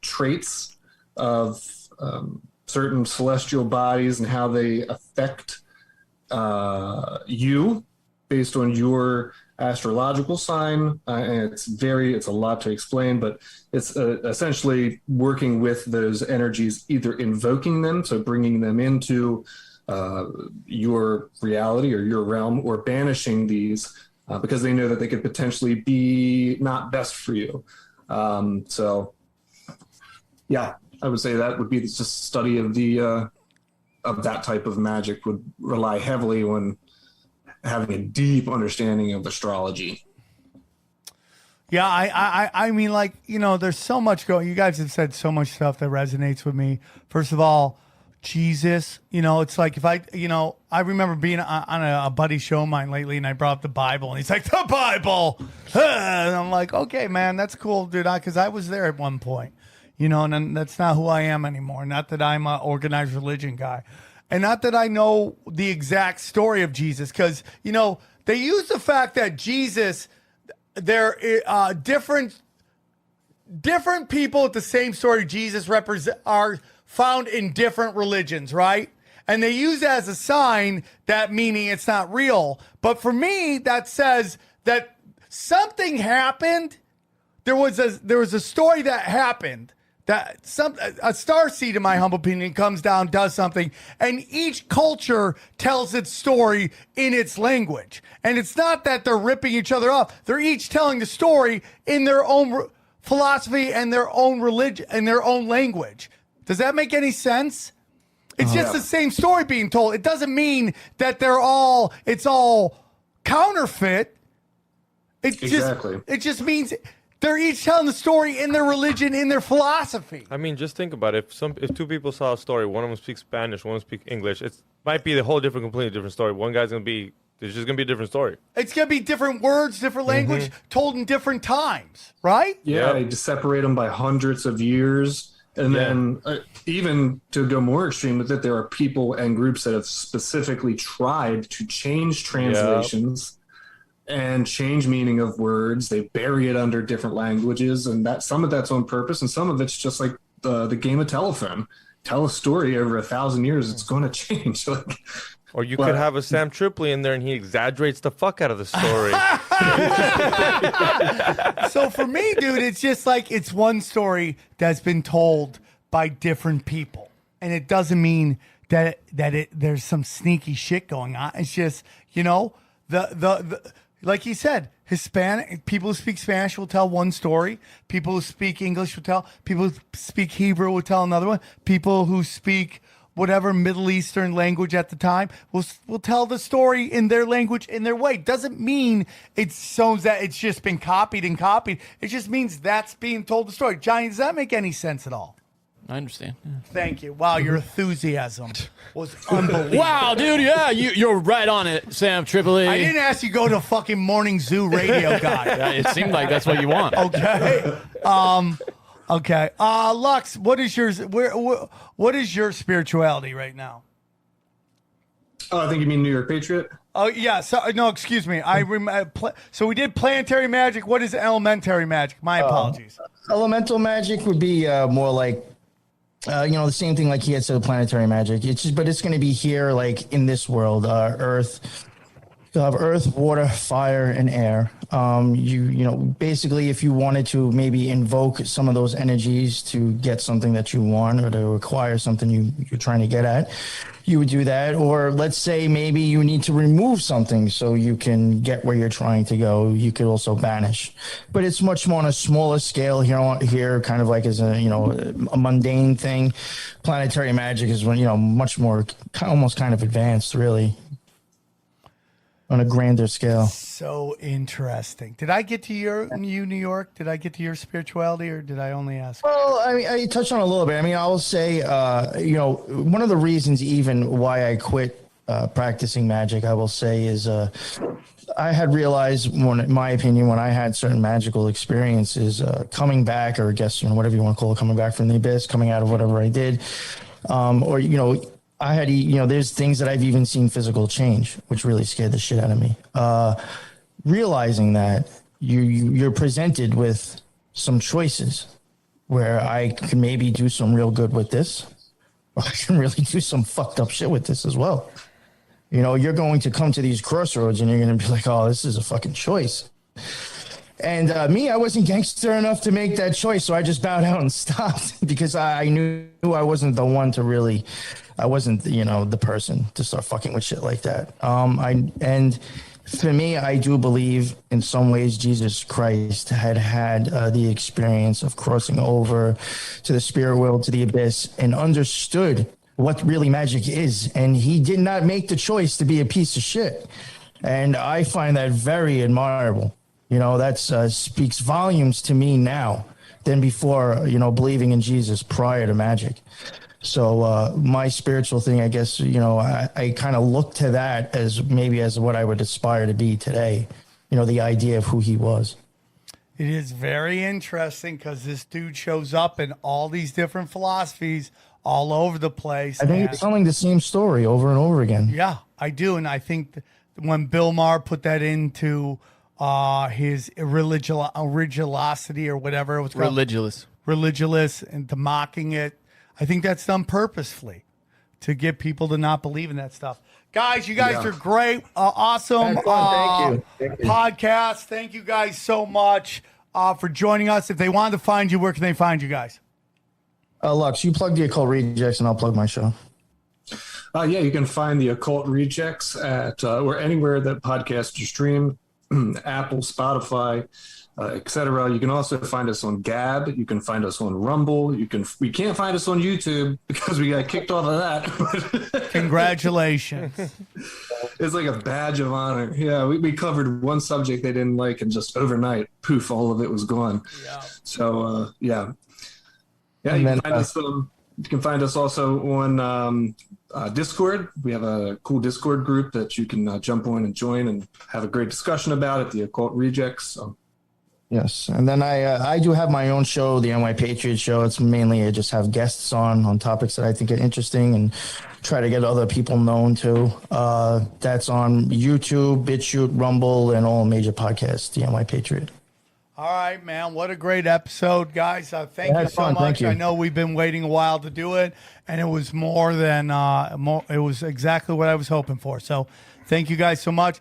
traits of certain celestial bodies and how they affect you based on your astrological sign. And it's a lot to explain, but it's essentially working with those energies, either invoking them, so bringing them into your reality or your realm, or banishing these because they know that they could potentially be not best for you. So yeah, I would say that would be just study of the of that type of magic would rely heavily on having a deep understanding of astrology. Yeah, I mean, like, there's so much going. You guys have said so much stuff that resonates with me. First of all, Jesus, it's like if I remember being on a buddy show of mine lately, and I brought up the Bible, and he's like, the Bible. And I'm like, okay, man, that's cool, dude. Because I was there at one point, and then that's not who I am anymore. Not that I'm an organized religion guy. And not that I know the exact story of Jesus, because, they use the fact that Jesus, they're different people with the same story Jesus are found in different religions, right? And they use that as a sign, that meaning it's not real. But for me, that says that something happened. There was a story that happened that a star seed, in my humble opinion, comes down, does something, and each culture tells its story in its language. And it's not that they're ripping each other off. They're each telling the story in their own philosophy and their own religion and their own language. Does that make any sense? It's just the same story being told. It doesn't mean that it's all counterfeit. It just means they're each telling the story in their religion, in their philosophy. I mean, just think about it. If two people saw a story, one of them speaks Spanish, one of them speaks English, it might be the whole completely different story. One guy's going to be, there's just going to be a different story. It's going to be different words, different language, told in different times, right? Yeah, they just separate them by hundreds of years. And then even to go more extreme with it, there are people and groups that have specifically tried to change translations and change meaning of words. They bury it under different languages, and that some of that's on purpose, and some of it's just like the game of telephone. Tell a story over 1,000 years, it's going to change. Or you could have a Sam Tripoli in there, and he exaggerates the fuck out of the story. So for me, dude, it's just like it's one story that's been told by different people, and it doesn't mean that there's some sneaky shit going on. It's just, you know, the like he said, Hispanic people who speak Spanish will tell one story. People who speak English will tell. People who speak Hebrew will tell another one. People who speak whatever Middle Eastern language at the time will tell the story in their language, in their way. Doesn't mean it shows that it's just been copied and copied. It just means that's being told the story. Johnny, does that make any sense at all? I understand. Yeah. Thank you. Wow, your enthusiasm was unbelievable. Wow, dude, yeah, you're right on it, Sam Tripoli. I didn't ask you to go to fucking morning zoo radio guy. Yeah, it seemed like that's what you want. Okay. Okay. Lux, what is yours? What is your spirituality right now? Oh, I think you mean New York Patriot? Oh, yeah. So, no, excuse me. So we did planetary magic. What is elementary magic? My apologies. Elemental magic would be more like, the same thing like he had said, planetary magic. But it's going to be here, like in this world, Earth. You'll have earth, water, fire, and air. Basically, if you wanted to maybe invoke some of those energies to get something that you want or to acquire something you're trying to get at, you would do that. Or let's say maybe you need to remove something so you can get where you're trying to go. You could also banish, but it's much more on a smaller scale here, kind of like as a mundane thing. Planetary magic is much more almost kind of advanced, really. On a grander scale. So interesting. Did I get to New York? Did I get to your spirituality, or did I only ask? Well, I touched on it a little bit. I mean, I will say, one of the reasons even why I quit practicing magic, I will say, is I had realized, in my opinion, when I had certain magical experiences, coming back, or I guess, whatever you want to call it, coming back from the abyss, coming out of whatever I did, I had, there's things that I've even seen physical change, which really scared the shit out of me. Realizing that you're presented with some choices where I can maybe do some real good with this, or I can really do some fucked up shit with this as well. You're going to come to these crossroads and you're going to be like, oh, this is a fucking choice. And I wasn't gangster enough to make that choice, so I just bowed out and stopped because I knew I wasn't the one to really, I wasn't, the person to start fucking with shit like that. And for me, I do believe in some ways Jesus Christ had the experience of crossing over to the spirit world, to the abyss, and understood what really magic is. And he did not make the choice to be a piece of shit. And I find that very admirable. That speaks volumes to me now than before, believing in Jesus prior to magic. So my spiritual thing, I guess, I kind of look to that as maybe as what I would aspire to be today, the idea of who he was. It is very interesting because this dude shows up in all these different philosophies all over the place. I think he's telling the same story over and over again. Yeah, I do. And I think when Bill Maher put that into his religiosity or whatever it was called. Religious. Religious and to mocking it. I think that's done purposefully to get people to not believe in that stuff. Guys, you guys Yeah. are great. Awesome Thank you. Thank you. podcast. Thank you guys so much for joining us. If they wanted to find you, where can they find you guys? Lux, you plug the Occult Rejects and I'll plug my show. Yeah, you can find the Occult Rejects at or anywhere that podcasts are streamed, Apple, Spotify, etc. You can also find us on Gab. You can find us on Rumble. We can't find us on YouTube because we got kicked off of that. Congratulations. It's like a badge of honor. Yeah, we covered one subject they didn't like, and just overnight, poof, all of it was gone. Yeah. So yeah. You And can then, find us. You can find us also on Discord. We have a cool Discord group that you can jump on and join and have a great discussion about it. The Occult Rejects. So. Yes, and then I do have my own show, the NY Patriot Show. It's mainly I just have guests on topics that I think are interesting and try to get other people known to. That's on YouTube, BitChute, Rumble, and all major podcasts. The NY Patriot. All right, man. What a great episode, guys. Thank Yeah, you so fun. much. Thank you. I know we've been waiting a while to do it, and it was more than it was exactly what I was hoping for. So thank you guys so much.